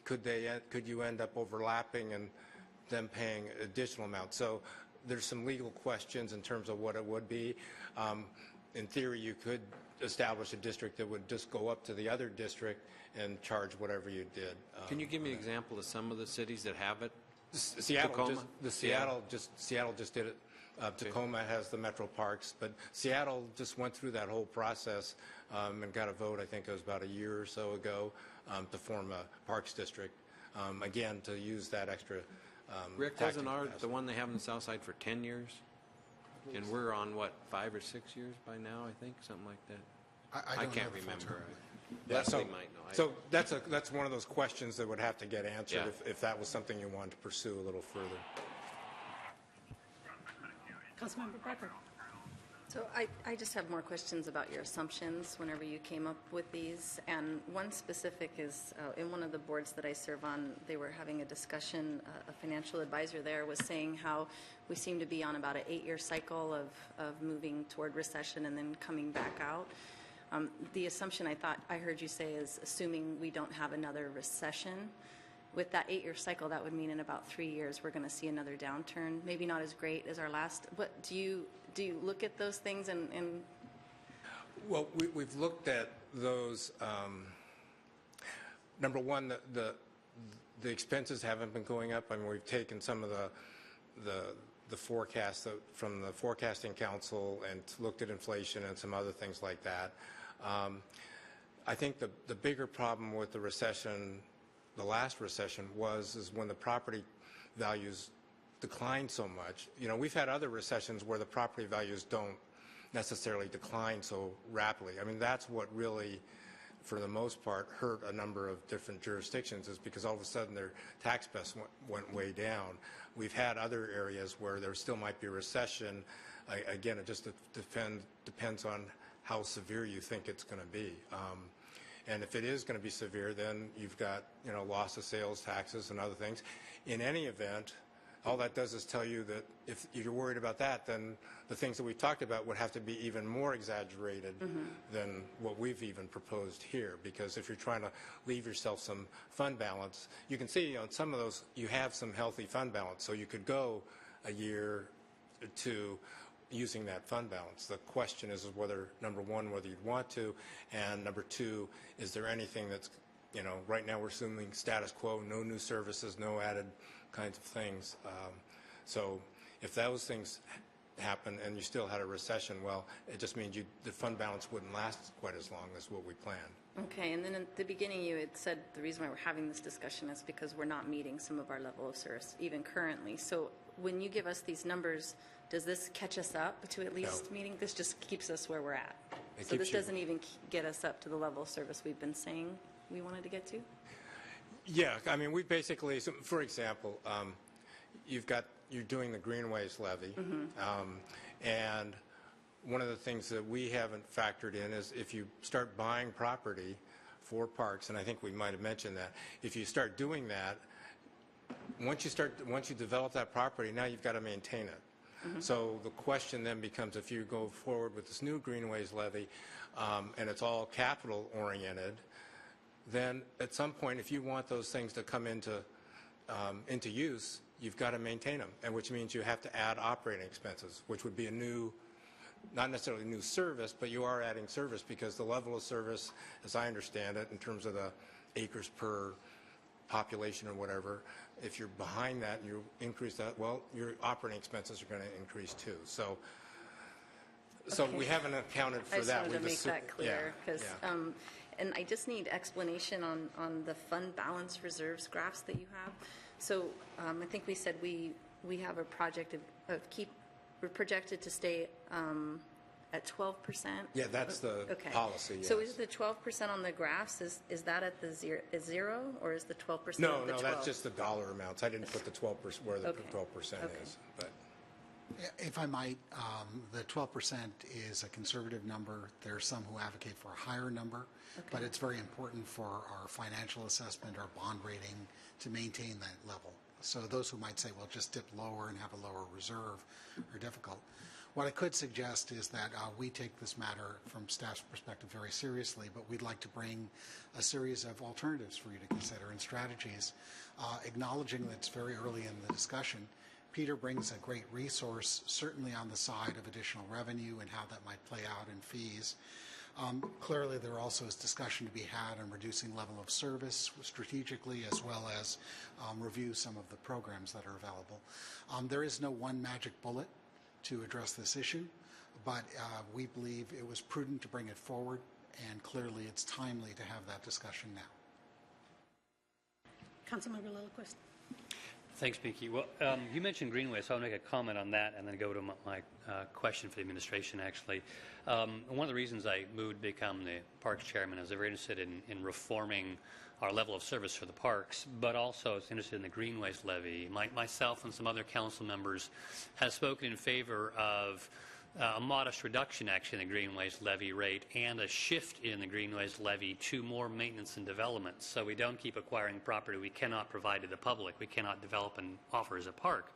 could you end up overlapping and them paying additional amounts? So there's some legal questions in terms of what it would be. In theory, you could establish a district that would just go up to the other district and charge whatever you did. Can you give me an example of some of the cities that have it? Seattle just did it. Tacoma has the Metro Parks, but Seattle just went through that whole process and got a vote, I think it was about a year or so ago, to form a parks district, again, to use that extra Rick, wasn't the one they have in the South Side for 10 years? And we're on, what, 5 or 6 years by now, I think, something like that? I can't remember. Leslie might know. So that's one of those questions that would have to get answered if that was something you wanted to pursue a little further. Councilmember Barker. So I just have more questions about your assumptions whenever you came up with these. And one specific is in one of the boards that I serve on, they were having a discussion. A financial advisor there was saying how we seem to be on about an 8-year cycle of moving toward recession and then coming back out. The assumption I thought I heard you say is assuming we don't have another recession. With that 8-year cycle, that would mean in about 3 years we're going to see another downturn. Maybe not as great as our last. But do you look at those things and Well, we've looked at those. Number one, the expenses haven't been going up. I mean, we've taken some of the forecasts from the Forecasting Council and looked at inflation and some other things like that. I think the bigger problem with the recession, the last recession, is when the property values decline so much. You know, we've had other recessions where the property values don't necessarily decline so rapidly. I mean, that's what really, for the most part, hurt a number of different jurisdictions, is because all of a sudden their tax base went way down. We've had other areas where there still might be a recession. Again, it just depends on how severe you think it's going to be. And if it is going to be severe, then you've got, you know, loss of sales taxes and other things. In any event, all that does is tell you that if you're worried about that, then the things that we talked about would have to be even more exaggerated than what we've even proposed here. Because if you're trying to leave yourself some fund balance, you can see on some of those you have some healthy fund balance. So you could go a year or two using that fund balance. The question is whether, number one, whether you'd want to, and number two, is there anything that's, you know, right now we're assuming status quo, no new services, no added kinds of things. So if those things happen and you still had a recession, well, it just means the fund balance wouldn't last quite as long as what we planned. Okay, and then at the beginning you had said the reason why we're having this discussion is because we're not meeting some of our level of service even currently. So when you give us these numbers, does this catch us up to at least meeting? This just keeps us where we're at. So this doesn't even get us up to the level of service we've been saying we wanted to get to? Yeah, I mean, we basically, so for example, you're doing the Greenways levy, and one of the things that we haven't factored in is if you start buying property for parks, and I think we might have mentioned that, if you start doing that, once you develop that property, now you've got to maintain it. So the question then becomes, if you go forward with this new Greenways levy, and it's all capital oriented, then at some point, if you want those things to come into use, you've got to maintain them, and which means you have to add operating expenses, which would be a new, not necessarily new service, but you are adding service, because the level of service, as I understand it, in terms of the acres per population or whatever, if you're behind that and you increase that, well, your operating expenses are going to increase too. So we haven't accounted for that. I just wanted to make that clear, because and I just need explanation on the fund balance reserves graphs that you have. So I think we said we have a project of we're projected to stay at 12%? Yeah, that's the Okay. policy, yes. So is the 12% on the graphs, is that at the zero, or is the 12% No, at the 12? that's just the dollar amounts. I didn't put the 12%, where the Okay. 12% Okay. is, but. If I might, the 12% is a conservative number. There are some who advocate for a higher number, but it's very important for our financial assessment, our bond rating, to maintain that level. So those who might say, well, just dip lower and have a lower reserve are difficult. What I could suggest is that we take this matter from staff's perspective very seriously, but we'd like to bring a series of alternatives for you to consider and strategies, acknowledging that it's very early in the discussion. Peter brings a great resource, certainly on the side of additional revenue and how that might play out in fees. Clearly, there also is discussion to be had on reducing level of service strategically, as well as review some of the programs that are available. There is no one magic bullet to address this issue, but we believe it was prudent to bring it forward, and clearly it's timely to have that discussion now. Councilmember Lillquist. Thanks, Pinky. Well, you mentioned Greenway, so I'll make a comment on that and then go to my question for the administration, actually. One of the reasons I moved to become the Parks Chairman is I'm very interested in reforming our level of service for the parks, but also is interested in the Greenways levy. Myself and some other council members have spoken in favor of a modest reduction, actually, in the Greenways levy rate and a shift in the Greenways levy to more maintenance and development. So we don't keep acquiring property we cannot provide to the public, we cannot develop and offer as a park,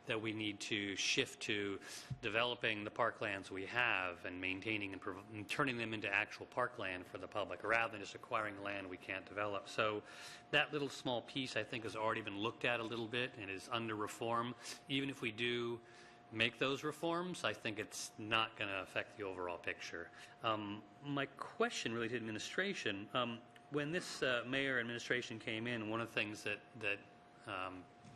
that we need to shift to developing the parklands we have and maintaining and turning them into actual parkland for the public, rather than just acquiring land we can't develop. So that little small piece, I think, has already been looked at a little bit and is under reform. Even if we do make those reforms, I think it's not going to affect the overall picture. My question really to administration, when this mayor administration came in, one of the things that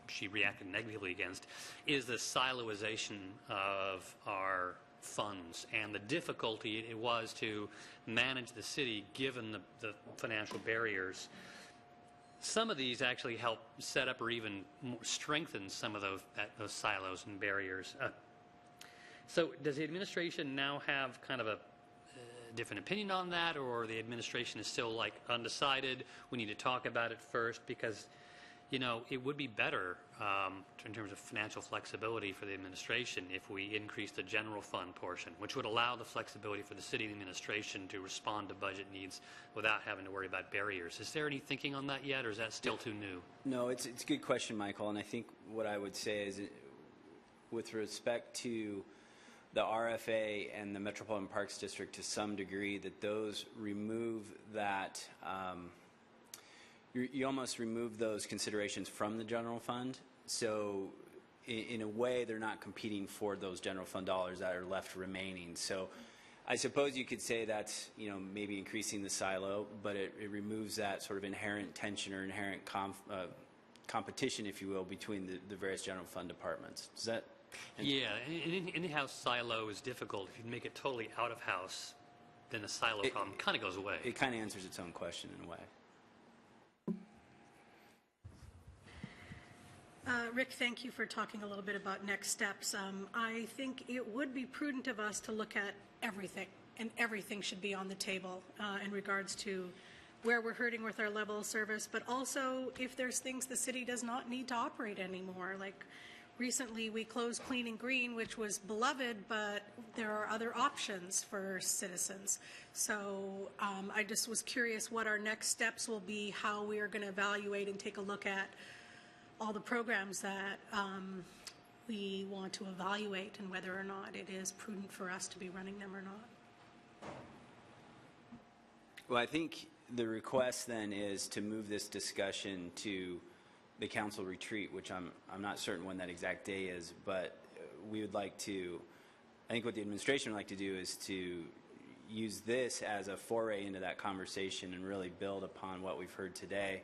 she reacted negatively against is the siloization of our funds and the difficulty it was to manage the city given the financial barriers. Some of these actually help set up or even strengthen some of those silos and barriers. So does the administration now have kind of a different opinion on that, or the administration is still like undecided? We need to talk about it first, because it would be better in terms of financial flexibility for the administration if we increase the general fund portion, which would allow the flexibility for the city administration to respond to budget needs without having to worry about barriers. Is there any thinking on that yet, or is that still too new? No, it's a good question, Michael, and I think what I would say is, with respect to the RFA and the Metropolitan Parks District to some degree, that those remove that you almost remove those considerations from the general fund. So in a way, they're not competing for those general fund dollars that are left remaining. So I suppose you could say that's, maybe increasing the silo, but it removes that sort of inherent tension or inherent competition, if you will, between the various general fund departments. Does that? Yeah, in-house silo is difficult. If you make it totally out of house, then the silo problem kind of goes away. It kind of answers its own question in a way. Rick, thank you for talking a little bit about next steps. I think it would be prudent of us to look at everything, and everything should be on the table in regards to where we're hurting with our level of service, but also if there's things the city does not need to operate anymore. Like recently we closed Clean and Green, which was beloved, but there are other options for citizens. So I just was curious what our next steps will be, how we are going to evaluate and take a look at all the programs that we want to evaluate, and whether or not it is prudent for us to be running them or not. Well, I think the request then is to move this discussion to the council retreat, which I'm not certain when that exact day is, but we would like to, I think what the administration would like to do is to use this as a foray into that conversation and really build upon what we've heard today,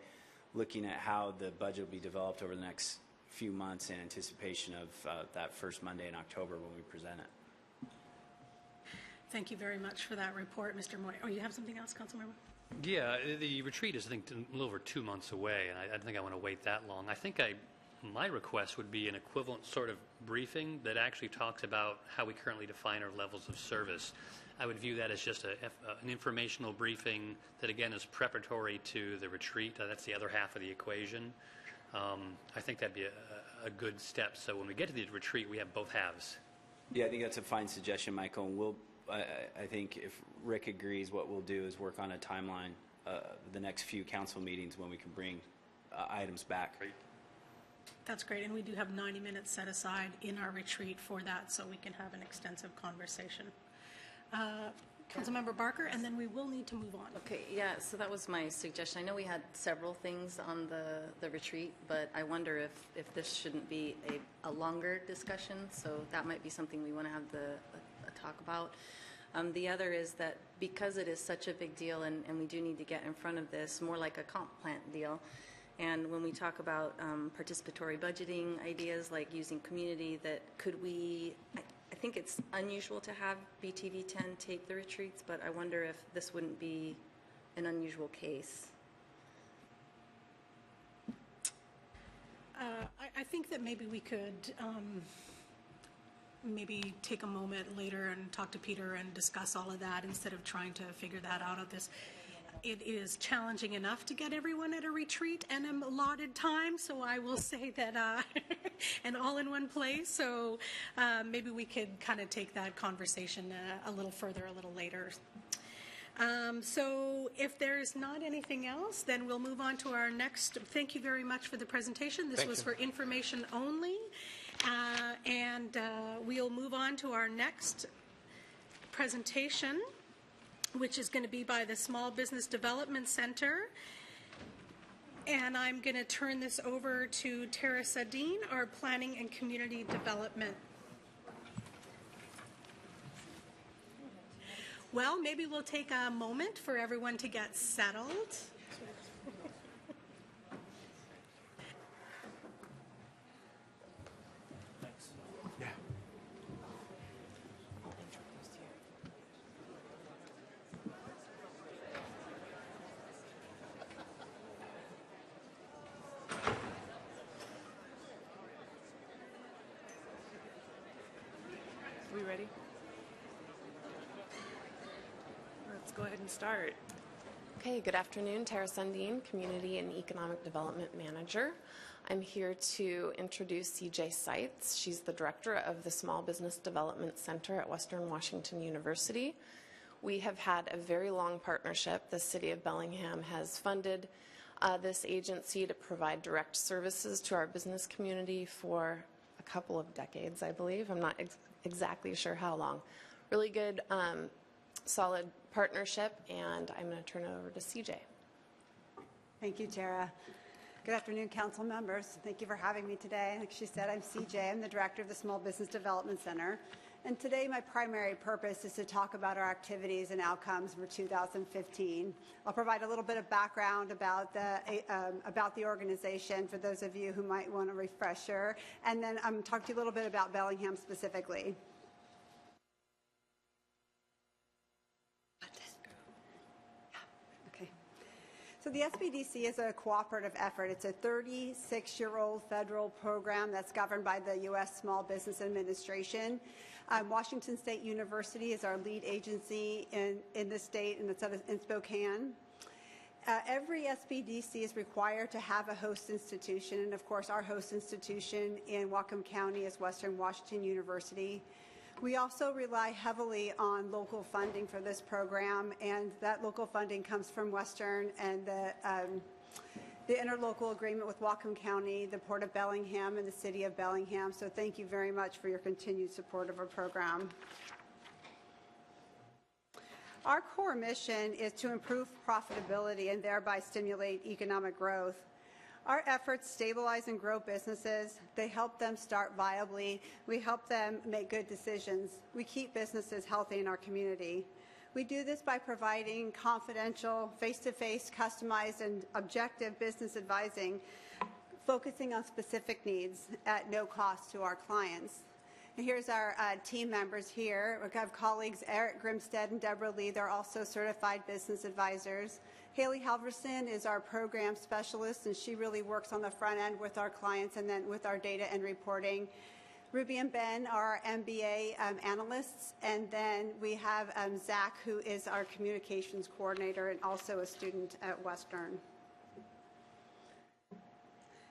looking at how the budget will be developed over the next few months in anticipation of that first Monday in October when we present it. Thank you very much for that report, Mr. Moy. Oh, you have something else, Councilmember? Yeah, the retreat is, I think, a little over 2 months away, and I don't think I want to wait that long. I think my request would be an equivalent sort of briefing that actually talks about how we currently define our levels of service. I would view that as just an informational briefing that, again, is preparatory to the retreat. That's the other half of the equation. I think that'd be a good step. So when we get to the retreat, we have both halves. Yeah, I think that's a fine suggestion, Michael. And I think if Rick agrees, what we'll do is work on a timeline the next few council meetings when we can bring items back. Great. That's great, and we do have 90 minutes set aside in our retreat for that, so we can have an extensive conversation. Councilmember Barker, and then we will need to move on. Okay, yeah, so that was my suggestion. I know we had several things on the retreat, but I wonder if this shouldn't be a longer discussion, so that might be something we want to have a talk about. The other is that because it is such a big deal and we do need to get in front of this, more like a comp plant deal, and when we talk about participatory budgeting ideas like using community, that could we, I think it's unusual to have BTV 10 tape the retreats, but I wonder if this wouldn't be an unusual case. I think that maybe we could maybe take a moment later and talk to Peter and discuss all of that instead of trying to figure that out of this. It is challenging enough to get everyone at a retreat and an allotted time, so I will say that, and all in one place, so maybe we could kind of take that conversation a little further, a little later. So if there's not anything else, then we'll move on to our next. Thank you very much for the presentation. This was for information only, and we'll move on to our next presentation, which is going to be by the Small Business Development Center. And I'm going to turn this over to Tara Sadine, our Planning and Community Development. Well, maybe we'll take a moment for everyone to get settled. We ready? Let's go ahead and start. Okay, good afternoon. Tara Sundin, Community and Economic Development Manager. I'm here to introduce CJ Seitz. She's the director of the Small Business Development Center at Western Washington University. We have had a very long partnership. The City of Bellingham has funded this agency to provide direct services to our business community for a couple of decades, I believe. I'm not exactly sure how long. Really good, solid partnership, and I'm going to turn it over to CJ. Thank you, Tara. Good afternoon, council members. Thank you for having me today. Like she said, I'm CJ. I'm the director of the Small Business Development Center. And today my primary purpose is to talk about our activities and outcomes for 2015. I'll provide a little bit of background about the organization for those of you who might want a refresher, and then I'm talk to you a little bit about Bellingham specifically. So the SBDC is a cooperative effort. It's a 36-year-old federal program that's governed by the U.S. Small Business Administration. Washington State University is our lead agency in the state, and it's in Spokane. Every SBDC is required to have a host institution, and of course our host institution in Whatcom County is Western Washington University. We also rely heavily on local funding for this program, and that local funding comes from Western and the interlocal agreement with Whatcom County, the Port of Bellingham, and the City of Bellingham. So thank you very much for your continued support of our program. Our core mission is to improve profitability and thereby stimulate economic growth. Our efforts stabilize and grow businesses. They help them start viably. We help them make good decisions. We keep businesses healthy in our community. We do this by providing confidential, face-to-face, customized, and objective business advising, focusing on specific needs at no cost to our clients. And here's our team members here. We have colleagues Eric Grimstead and Deborah Lee. They're also certified business advisors. Haley Halverson is our program specialist, and she really works on the front end with our clients and then with our data and reporting. Ruby and Ben are our MBA analysts, and then we have Zach, who is our communications coordinator and also a student at Western.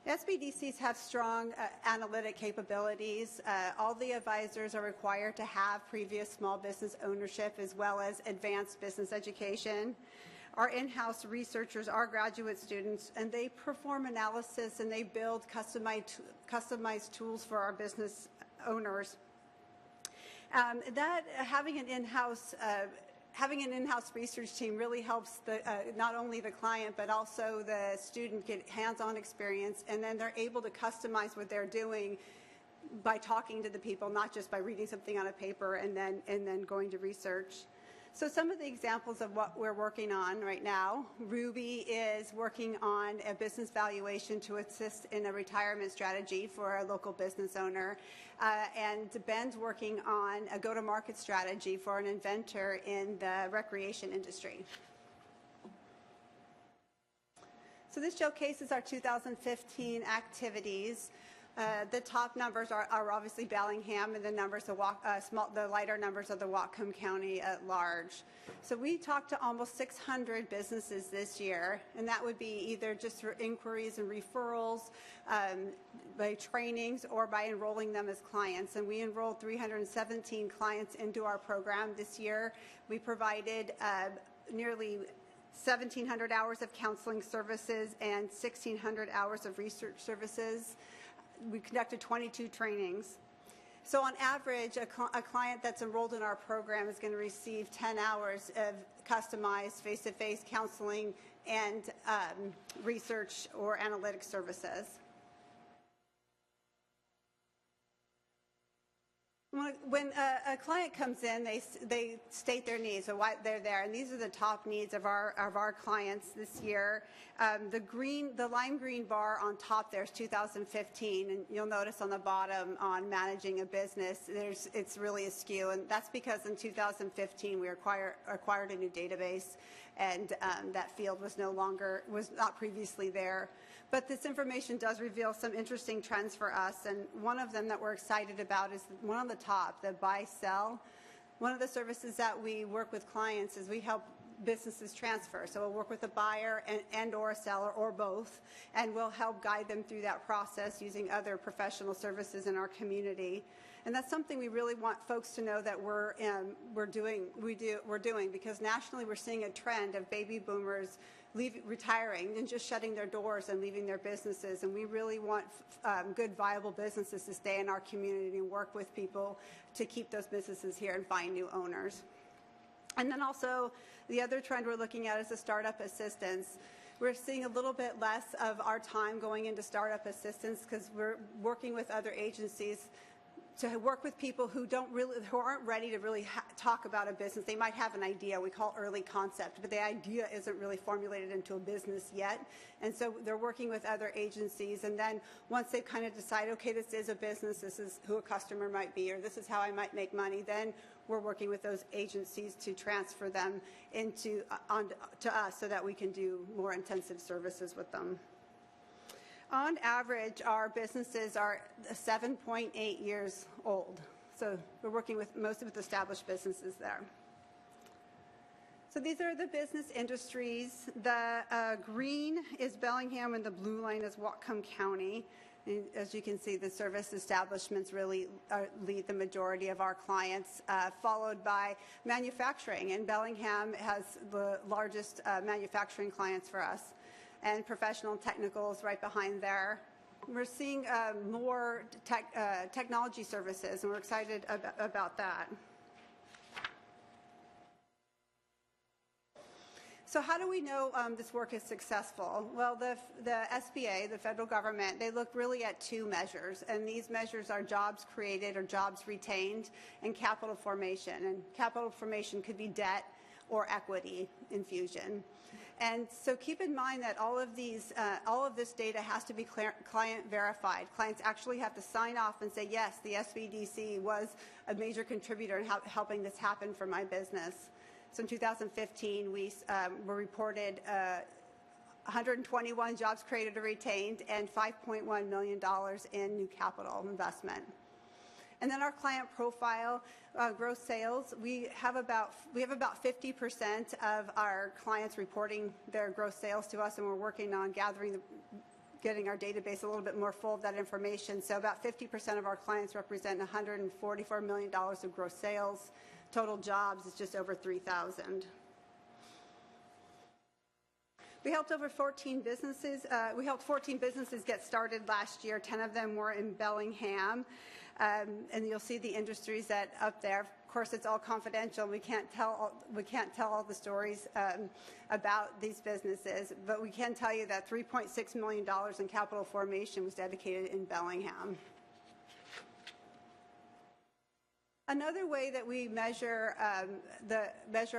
SBDCs have strong analytic capabilities. All the advisors are required to have previous small business ownership as well as advanced business education. Our in-house researchers are graduate students, and they perform analysis and they build customized tools for our business owners. Having an in-house research team really helps not only the client but also the student get hands-on experience, and then they're able to customize what they're doing by talking to the people, not just by reading something on a paper and then going to research. So some of the examples of what we're working on right now: Ruby is working on a business valuation to assist in a retirement strategy for a local business owner, and Ben's working on a go-to-market strategy for an inventor in the recreation industry. So this showcases our 2015 activities. The top numbers are obviously Bellingham, and the numbers, the lighter numbers are the Whatcom County at large. So we talked to almost 600 businesses this year, and that would be either just for inquiries and referrals, by trainings, or by enrolling them as clients. And we enrolled 317 clients into our program this year. We provided nearly 1,700 hours of counseling services and 1,600 hours of research services. We conducted 22 trainings. So on average, a client that's enrolled in our program is going to receive 10 hours of customized face-to-face counseling and research or analytic services. When a client comes in, they state their needs, so why they're there, and these are the top needs of our clients this year. The lime green bar on top there is 2015, and you'll notice on the bottom on managing a business, it's really askew, and that's because in 2015 we acquired a new database, and that field was not previously there. But this information does reveal some interesting trends for us, and one of them that we're excited about is one on the top, the buy-sell. One of the services that we work with clients is we help businesses transfer. So we'll work with a buyer and or a seller, or both, and we'll help guide them through that process using other professional services in our community. And that's something we really want folks to know that we're doing, because nationally we're seeing a trend of baby boomers retiring and just shutting their doors and leaving their businesses. And we really want good, viable businesses to stay in our community and work with people to keep those businesses here and find new owners. And then also, the other trend we're looking at is the startup assistance. We're seeing a little bit less of our time going into startup assistance because we're working with other agencies to work with people who aren't ready to really talk about a business. They might have an idea, we call early concept, but the idea isn't really formulated into a business yet. And so they're working with other agencies, and then once they kind of decide, okay, this is a business, this is who a customer might be, or this is how I might make money, then we're working with those agencies to transfer them to us so that we can do more intensive services with them. On average, our businesses are 7.8 years old. So we're working with most of the established businesses there. So these are the business industries. The green is Bellingham and the blue line is Whatcom County. And as you can see, the service establishments really lead the majority of our clients, followed by manufacturing. And Bellingham has the largest manufacturing clients for us, and professional and technicals right behind there. We're seeing more technology services, and we're excited about that. So how do we know this work is successful? Well, the SBA, the federal government, they look really at two measures, and these measures are jobs created or jobs retained and capital formation. And capital formation could be debt, or equity infusion. And so keep in mind that all of this data has to be client verified. Clients actually have to sign off and say, yes, the SBDC was a major contributor in helping this happen for my business. So in 2015, we were reported 121 jobs created or retained and $5.1 million in new capital investment. And then our client profile, gross sales, we have about 50% of our clients reporting their gross sales to us, and we're working on getting our database a little bit more full of that information. So about 50% of our clients represent $144 million of gross sales. Total jobs is just over 3,000. We helped over 14 businesses. We helped 14 businesses get started last year. 10 of them were in Bellingham. And you'll see the industries that up there. Of course, it's all confidential. We can't tell all the stories about these businesses, but we can tell you that $3.6 million in capital formation was dedicated in Bellingham. Another way that we measure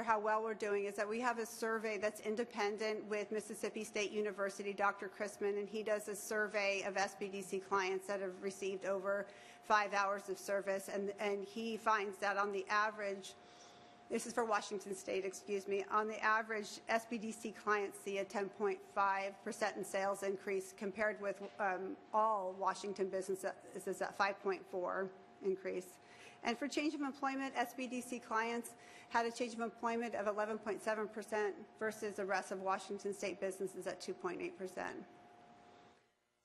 how well we're doing is that we have a survey that's independent with Mississippi State University, Dr. Chrisman, and he does a survey of SBDC clients that have received over 5 hours of service, and he finds that on the average, this is for Washington State, excuse me, on the average, SBDC clients see a 10.5% in sales increase compared with all Washington businesses at 5.4% increase. And for change of employment, SBDC clients had a change of employment of 11.7% versus the rest of Washington State businesses at 2.8%.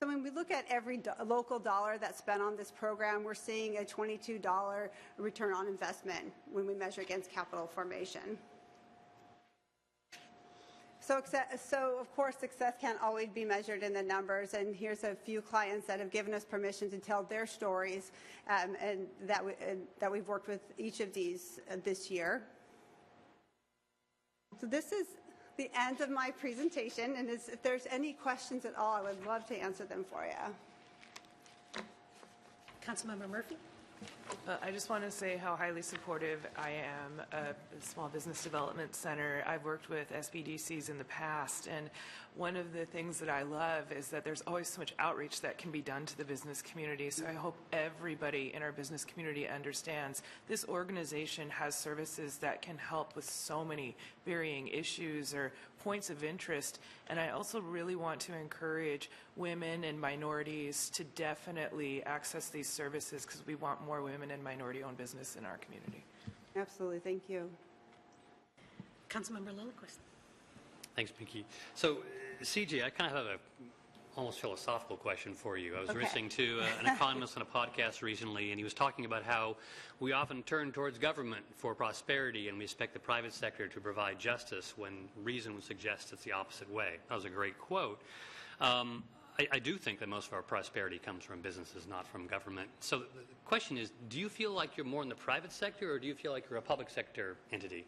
So when we look at every local dollar that's spent on this program, we're seeing a $22 return on investment when we measure against capital formation. So of course, success can't always be measured in the numbers, and here's a few clients that have given us permission to tell their stories, and that we've worked with each of these this year. So this is the end of my presentation, and if there's any questions at all, I would love to answer them for you. Councilmember Murphy. I just want to say how highly supportive I am of the Small Business Development Center. I've worked with SBDCs in the past, and one of the things that I love is that there's always so much outreach that can be done to the business community. So I hope everybody in our business community understands this organization has services that can help with so many varying issues or points of interest. And I also really want to encourage women and minorities to definitely access these services, because we want more women and minority-owned business in our community. Absolutely. Thank you. Councilmember Lillquist. Thanks, Pinky. So, CJ, I kind of have a almost philosophical question for you. I was listening to an economist on a podcast recently, and he was talking about how we often turn towards government for prosperity and we expect the private sector to provide justice when reason would suggest it's the opposite way. That was a great quote. I do think that most of our prosperity comes from businesses, not from government. So the question is, do you feel like you're more in the private sector, or do you feel like you're a public sector entity?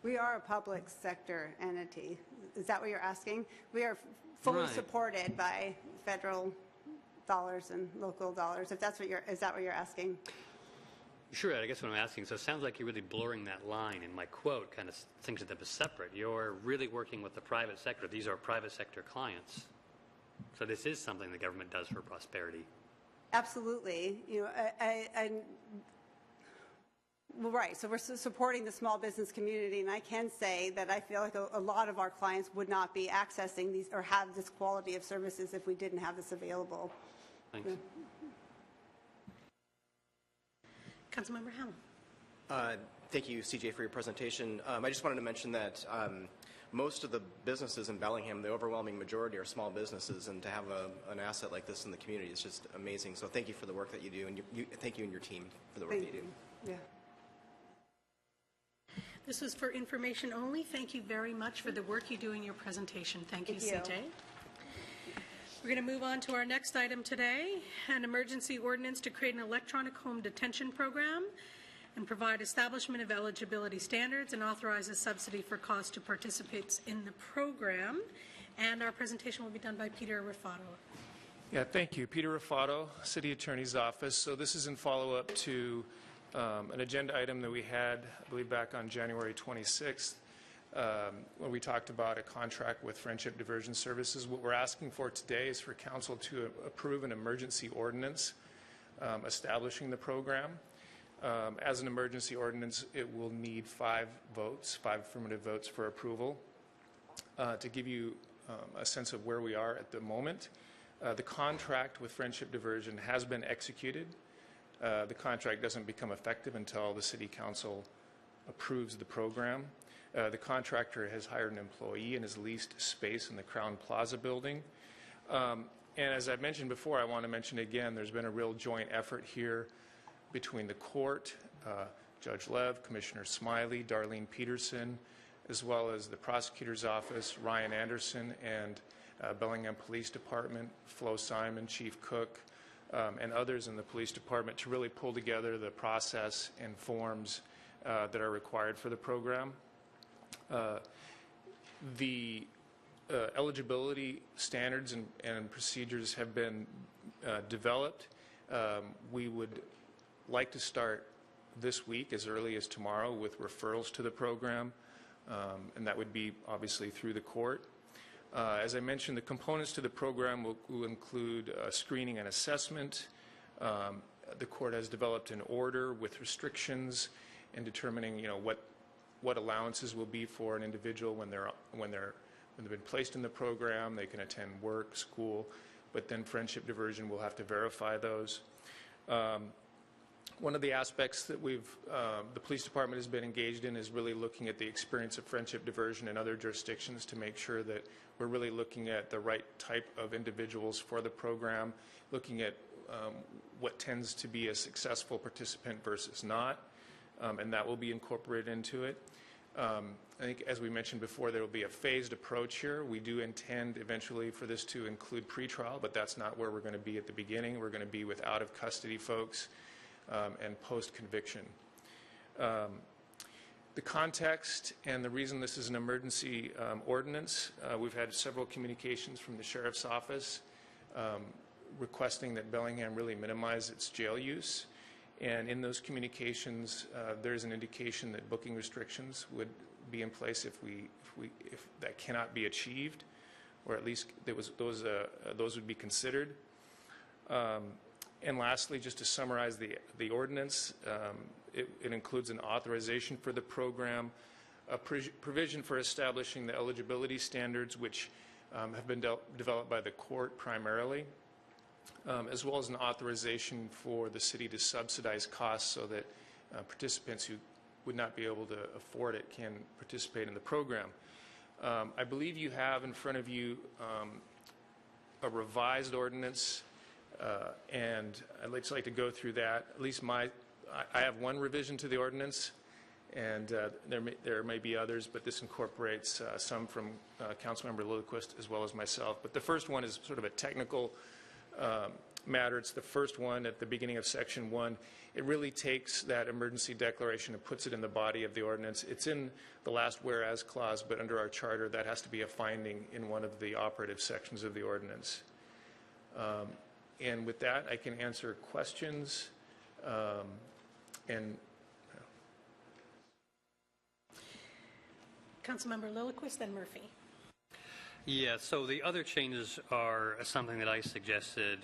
We are a public sector entity. Is that what you're asking? We are fully supported by federal dollars and local dollars. If that's what is that what you're asking? Sure, I guess what I'm asking, so it sounds like you're really blurring that line, and my quote kind of thinks of them as separate. You're really working with the private sector. These are private sector clients. So this is something the government does for prosperity. Absolutely. You know, well, right. So we're supporting the small business community, and I can say that I feel like a lot of our clients would not be accessing these or have this quality of services if we didn't have this available. Thanks. Yeah. Councilmember Howell. Thank you, CJ, for your presentation. I just wanted to mention that most of the businesses in Bellingham, the overwhelming majority, are small businesses, and to have an asset like this in the community is just amazing. So thank you for the work that you do, and thank you and your team for the work that you do. Yeah. This was for information only. Thank you very much for the work you do in your presentation. Thank you, CJ. We're going to move on to our next item today, an emergency ordinance to create an electronic home detention program and provide establishment of eligibility standards and authorize a subsidy for cost to participate in the program. And our presentation will be done by Peter Raffato. Yeah, thank you. Peter Raffato, City Attorney's Office. So this is in follow-up to an agenda item that we had, I believe, back on January 26th. when we talked about a contract with Friendship Diversion Services. What we're asking for today is for council to approve an emergency ordinance establishing the program. As an emergency ordinance, it will need 5 votes, 5 affirmative votes for approval. To give you a sense of where we are at the moment, the contract with Friendship Diversion has been executed. The contract doesn't become effective until the City Council approves the program. The contractor has hired an employee and has leased space in the Crown Plaza building. And as I've mentioned before, I want to mention again, there's been a real joint effort here between the court, Judge Lev, Commissioner Smiley, Darlene Peterson, as well as the prosecutor's office, Ryan Anderson, and Bellingham Police Department, Flo Simon, Chief Cook, and others in the police department to really pull together the process and forms that are required for the program. The eligibility standards and procedures have been developed. We would like to start this week, as early as tomorrow, with referrals to the program, and that would be obviously through the court. As I mentioned, the components to the program will include screening and assessment. The court has developed an order with restrictions and determining, what allowances will be for an individual when they've been placed in the program. They can attend work, school, but then Friendship Diversion will have to verify those. One of the aspects that the police department has been engaged in is really looking at the experience of Friendship Diversion in other jurisdictions to make sure that we're really looking at the right type of individuals for the program, looking at what tends to be a successful participant versus not, and that will be incorporated into it. I think, as we mentioned before, there will be a phased approach here. We do intend eventually for this to include pretrial, but that's not where we're going to be at the beginning. We're going to be with out-of-custody folks and post-conviction. The context and the reason this is an emergency ordinance, we've had several communications from the Sheriff's Office requesting that Bellingham really minimize its jail use. And in those communications, there's an indication that booking restrictions would be in place if that cannot be achieved, or at least those would be considered. And lastly, just to summarize the ordinance, it includes an authorization for the program, a provision for establishing the eligibility standards, which have been developed by the court primarily, as well as an authorization for the city to subsidize costs so that participants who would not be able to afford it can participate in the program. I believe you have in front of you a revised ordinance, and I'd just like to go through that. At least I have one revision to the ordinance, and there may be others, but this incorporates some from Councilmember Lillquist as well as myself. But the first one is sort of a technical matter. It's the first one at the beginning of Section 1. It really takes that emergency declaration and puts it in the body of the ordinance. It's in the last whereas clause, but under our charter, that has to be a finding in one of the operative sections of the ordinance. And with that, I can answer questions. Councilmember Lillquist, then Murphy. Yeah, so the other changes are something that I suggested.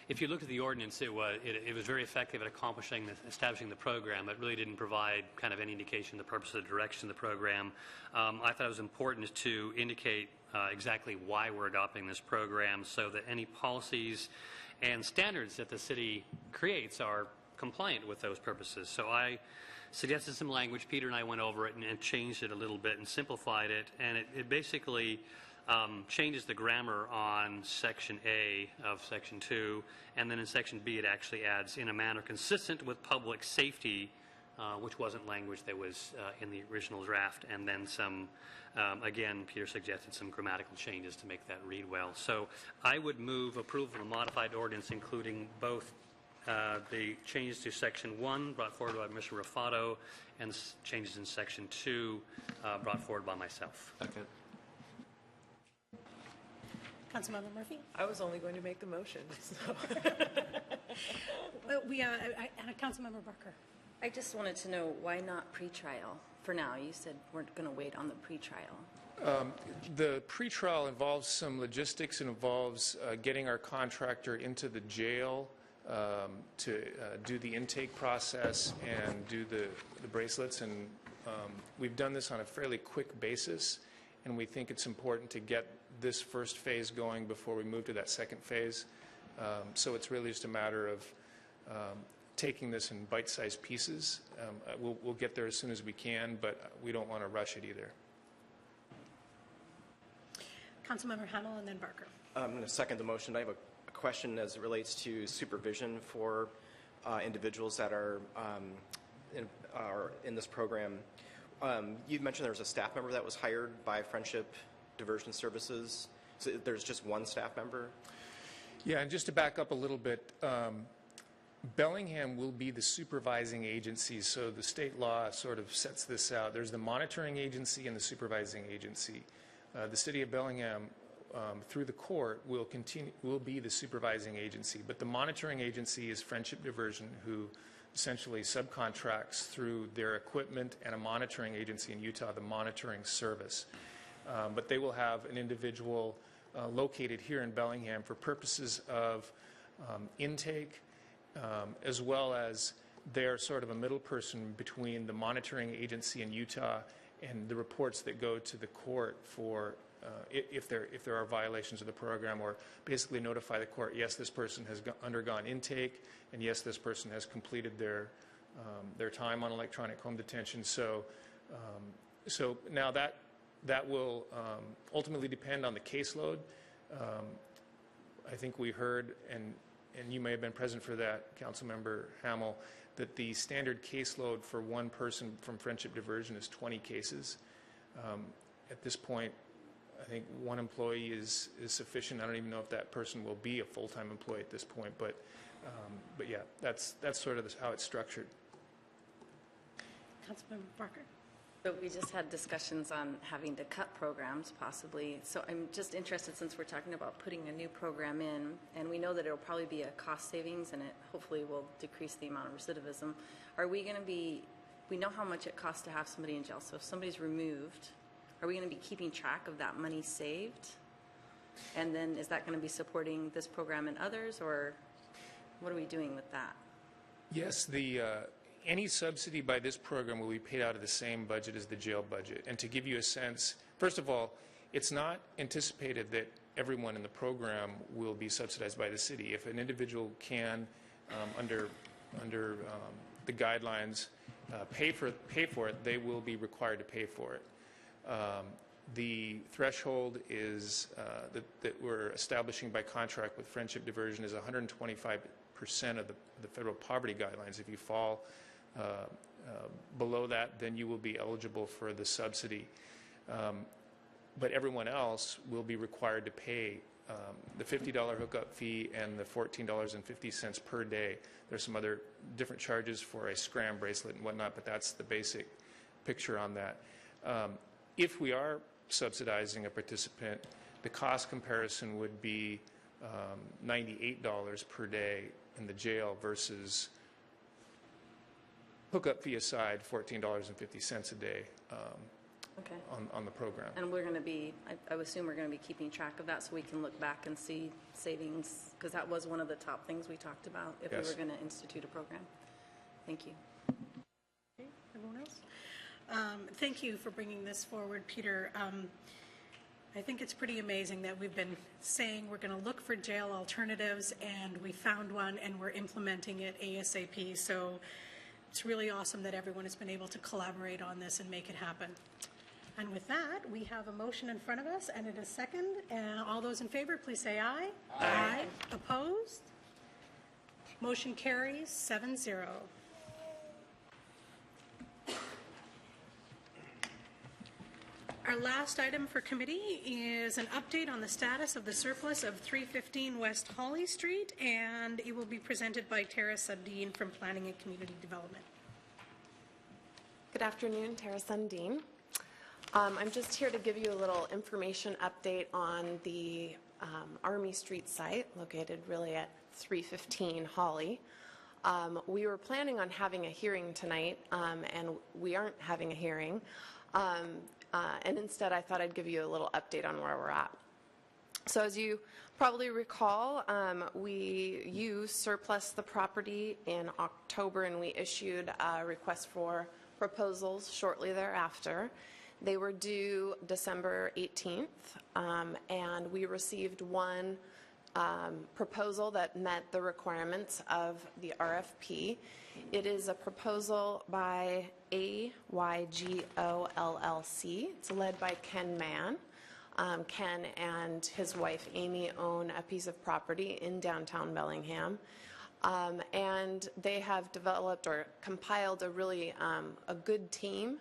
If you look at the ordinance, it was very effective at establishing the program. It really didn't provide kind of any indication of the purpose or the direction of the program. I thought it was important to indicate exactly why we're adopting this program so that any policies and standards that the city creates are compliant with those purposes. So I suggested some language. Peter and I went over it and changed it a little bit and simplified it, and it basically changes the grammar on Section A of Section 2, and then in Section B it actually adds in a manner consistent with public safety, which wasn't language that was in the original draft, and then some, again, Peter suggested some grammatical changes to make that read well. So I would move approval of the modified ordinance, including both the changes to Section 1 brought forward by Mr. Rafato and changes in Section 2 brought forward by myself. Second. Councilmember Murphy? I was only going to make the motion. So. Councilmember Barker. I just wanted to know, why not pretrial for now? You said we're going to wait on the pretrial. The pretrial involves some logistics. It involves getting our contractor into the jail to do the intake process and do the bracelets. And we've done this on a fairly quick basis, and we think it's important to get this first phase going before we move to that second phase. So it's really just a matter of taking this in bite-sized pieces. We'll get there as soon as we can, but we don't want to rush it either. Councilmember Hamel and then Barker. I'm going to second the motion. I have a question as it relates to supervision for individuals that are in this program. You mentioned there was a staff member that was hired by Friendship Diversion Services. So there's just one staff member? Yeah, and just to back up a little bit, Bellingham will be the supervising agency, so the state law sort of sets this out. There's the monitoring agency and the supervising agency. The city of Bellingham, through the court, will be the supervising agency, but the monitoring agency is Friendship Diversion, who essentially subcontracts through their equipment and a monitoring agency in Utah, the monitoring service. But they will have an individual located here in Bellingham for purposes of intake, as well as they're sort of a middle person between the monitoring agency in Utah and the reports that go to the court for if there are violations of the program, or basically notify the court, yes, this person has undergone intake, and yes, this person has completed their time on electronic home detention. So now that will ultimately depend on the caseload. I think we heard, and you may have been present for that, Councilmember Hamel, that the standard caseload for one person from Friendship Diversion is 20 cases. At this point, I think one employee is sufficient. I don't even know if that person will be a full-time employee at this point, but yeah, that's sort of how it's structured. Councilmember Barker. So we just had discussions on having to cut programs, possibly. So I'm just interested, since we're talking about putting a new program in, and we know that it'll probably be a cost savings, and it hopefully will decrease the amount of recidivism. Are we going to be, we know how much it costs to have somebody in jail, so if somebody's removed, are we going to be keeping track of that money saved? And then is that going to be supporting this program and others, or what are we doing with that? Yes, any subsidy by this program will be paid out of the same budget as the jail budget. And to give you a sense, first of all, it's not anticipated that everyone in the program will be subsidized by the city. If an individual can, under the guidelines, pay for it, they will be required to pay for it. The threshold is that we're establishing by contract with Friendship Diversion is 125% of the federal poverty guidelines. If you fall below that, then you will be eligible for the subsidy. But everyone else will be required to pay the $50 hookup fee and the $14.50 per day. There's some other different charges for a scram bracelet and whatnot, but that's the basic picture on that. If we are subsidizing a participant, the cost comparison would be $98 per day in the jail versus, hookup fee aside, $14.50 a day Okay. on the program. And we're going to be, I would assume we're going to be keeping track of that so we can look back and see savings, because that was one of the top things we talked about if Yes. we were going to institute a program. Thank you. Okay, everyone else? Thank you for bringing this forward, Peter. I think it's pretty amazing that we've been saying we're going to look for jail alternatives, and we found one, and we're implementing it ASAP. So it's really awesome that everyone has been able to collaborate on this and make it happen. And with that, we have a motion in front of us, and it is second. And all those in favor, please say aye. Aye. Opposed? Motion carries 7-0. Our last item for committee is an update on the status of the surplus of 315 West Holly Street, and it will be presented by Tara Sundin from Planning and Community Development. Good afternoon, Tara Sundin. I'm just here to give you a little information update on the Army Street site, located really at 315 Holly. We were planning on having a hearing tonight, and we aren't having a hearing. And instead, I thought I'd give you a little update on where we're at. So as you probably recall, you surplused the property in October, and we issued a request for proposals shortly thereafter. They were due December 18th, and we received one proposal that met the requirements of the RFP. It is a proposal by AYGO LLC. It's led by Ken Mann. Ken and his wife Amy own a piece of property in downtown Bellingham. And they have developed or compiled a really a good team.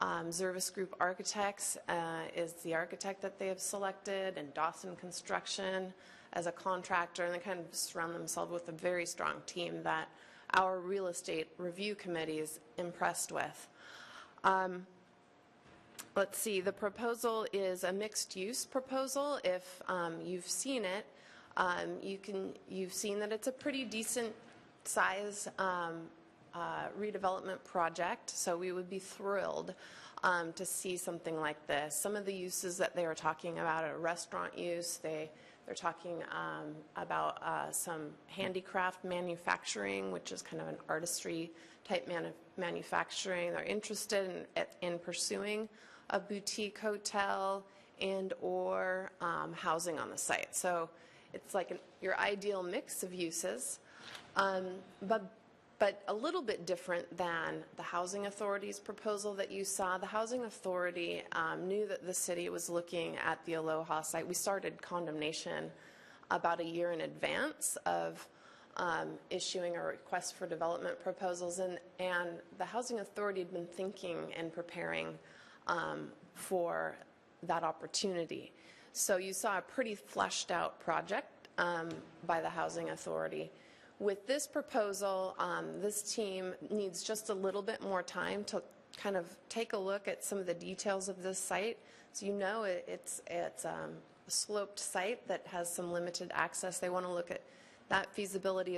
Zervis Group Architects is the architect that they have selected, and Dawson Construction as a contractor, and they kind of surround themselves with a very strong team that our real estate review committee is impressed with. Let's see, the proposal is a mixed-use proposal. If you've seen it, you've seen that it's a pretty decent size redevelopment project, so we would be thrilled to see something like this. Some of the uses that they are talking about are restaurant use. They're talking about some handicraft manufacturing, which is kind of an artistry type manufacturing. They're interested in pursuing a boutique hotel and or housing on the site. So it's like your ideal mix of uses, but a little bit different than the Housing Authority's proposal that you saw. The Housing Authority knew that the city was looking at the Aloha site. We started condemnation about a year in advance of issuing a request for development proposals, and the Housing Authority had been thinking and preparing for that opportunity. So you saw a pretty fleshed out project by the Housing Authority. With this proposal, this team needs just a little bit more time to kind of take a look at some of the details of this site. So you know it's a sloped site that has some limited access. They want to look at that feasibility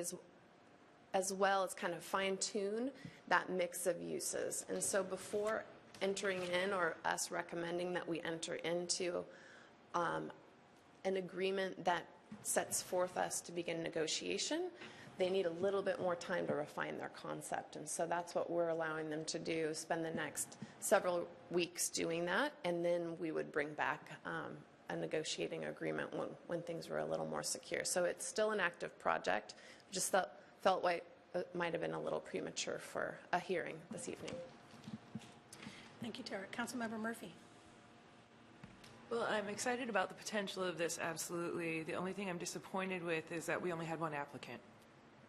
as well as kind of fine-tune that mix of uses. And so before entering in, or us recommending that we enter into an agreement that sets forth us to begin negotiation, they need a little bit more time to refine their concept. And so that's what we're allowing them to do, spend the next several weeks doing that, and then we would bring back a negotiating agreement when things were a little more secure. So it's still an active project. Just felt like it might have been a little premature for a hearing this evening. Thank you, Tara. Councilmember Murphy. Well, I'm excited about the potential of this, absolutely. The only thing I'm disappointed with is that we only had one applicant,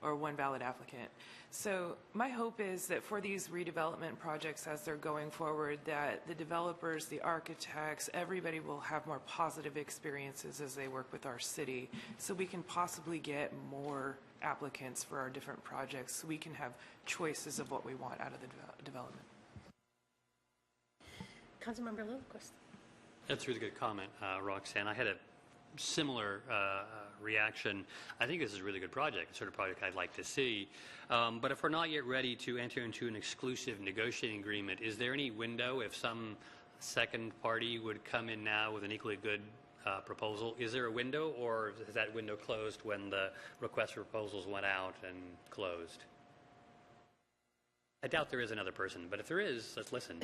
or one valid applicant. So my hope is that for these redevelopment projects as they're going forward, that the developers, the architects, everybody will have more positive experiences as they work with our city, so we can possibly get more applicants for our different projects, so we can have choices of what we want out of the development. Councilmember Lillquist. That's a really good comment, Roxanne. I had a similar reaction. I think this is a really good project, the sort of project I'd like to see. But if we're not yet ready to enter into an exclusive negotiating agreement, is there any window if some second party would come in now with an equally good proposal? Is there a window, or is that window closed when the request for proposals went out and closed? I doubt there is another person, but if there is, let's listen.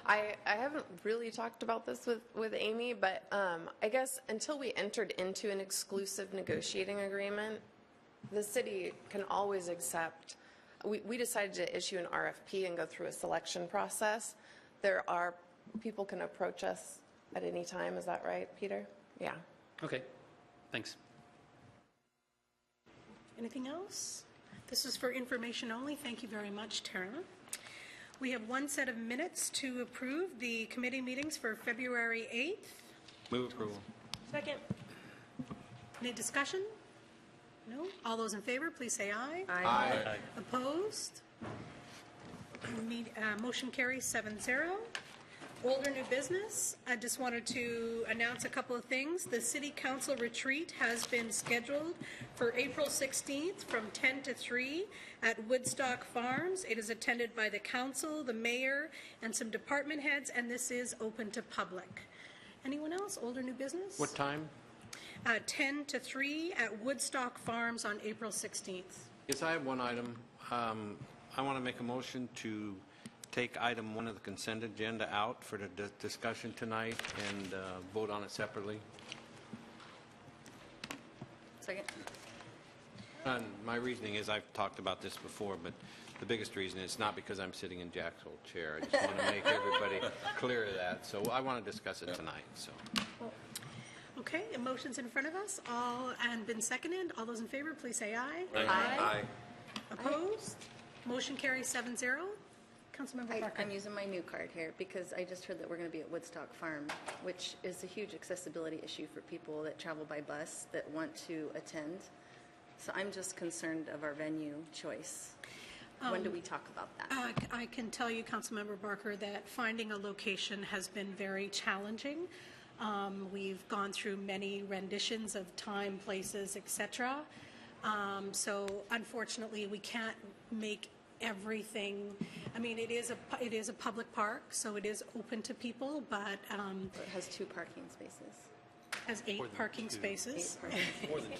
I haven't really talked about this with Amy, but I guess until we entered into an exclusive negotiating agreement, the city can always accept. We decided to issue an RFP and go through a selection process. People can approach us at any time. Is that right, Peter? Yeah. Okay. Thanks. Anything else? This is for information only. Thank you very much, Tara. We have one set of minutes to approve, the committee meetings for February 8th. Move approval. Second. Any discussion? No? All those in favor, please say aye. Aye. Aye. Opposed? Motion carries 7-0. Old or new business? I just wanted to announce a couple of things. The City Council retreat has been scheduled for April 16th from 10 to 3 at Woodstock Farms. It is attended by the council, the mayor, and some department heads, and this is open to public. Anyone else? Old or new business? What time? 10 to 3 at Woodstock Farms on April 16th. Yes, I have one item. I want to make a motion to take item 1 of the consent agenda out for the discussion tonight and vote on it separately. Second. And my reasoning is, I've talked about this before, but the biggest reason is not because I'm sitting in Jack's old chair. I just want to make everybody clear of that. So I want to discuss it tonight. So. Okay, a motion's in front of us, all and been seconded. All those in favor, please say aye. Aye. Opposed? Motion carries 7-0. Councilmember Parker. I'm using my new card here because I just heard that we're going to be at Woodstock Farm, which is a huge accessibility issue for people that travel by bus that want to attend. So I'm just concerned of our venue choice. When do we talk about that? I can tell you, Councilmember Barker, that finding a location has been very challenging. We've gone through many renditions of time, places, etc. So unfortunately, we can't make everything. I mean, it is a public park, so it is open to people, but it has 2 parking spaces. Has 8 parking spaces. More than 2.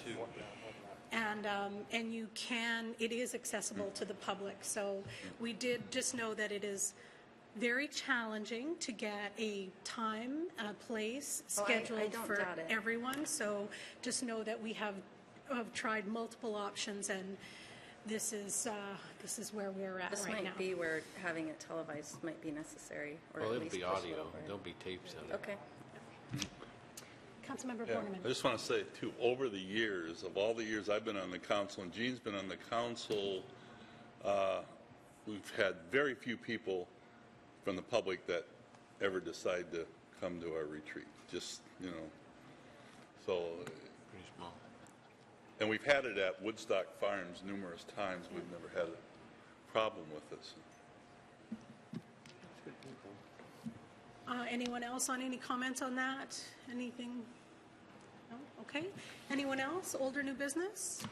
And you can. It is accessible to the public. So we did just know that it is very challenging to get a time, a place scheduled for everyone. So just know that we have tried multiple options, and this is where we're at This right now. might be where having it televised might be necessary, or Well, at it'll least be push it audio. over. There'll be tapes in it. Okay. Councilmember Yeah, Borneman. I just want to say, too, over the years, of all the years I've been on the council, and Jean's been on the council, we've had very few people from the public that ever decide to come to our retreat. Just, so. Pretty small. And we've had it at Woodstock Farms numerous times. We've never had a problem with this. Anyone else on any comments on that? Anything? No? Okay. Anyone else? Old or new business?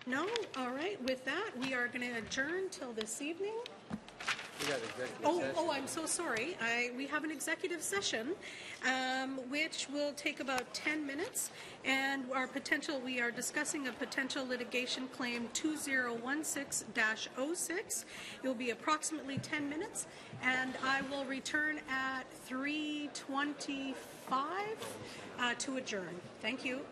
No? All right. With that, we are going to adjourn till this evening. We got executive session. Oh, I'm so sorry. We have an executive session, which will take about 10 minutes, and we are discussing a potential litigation claim 2016-06. It will be approximately 10 minutes, and I will return at 3:25 to adjourn. Thank you.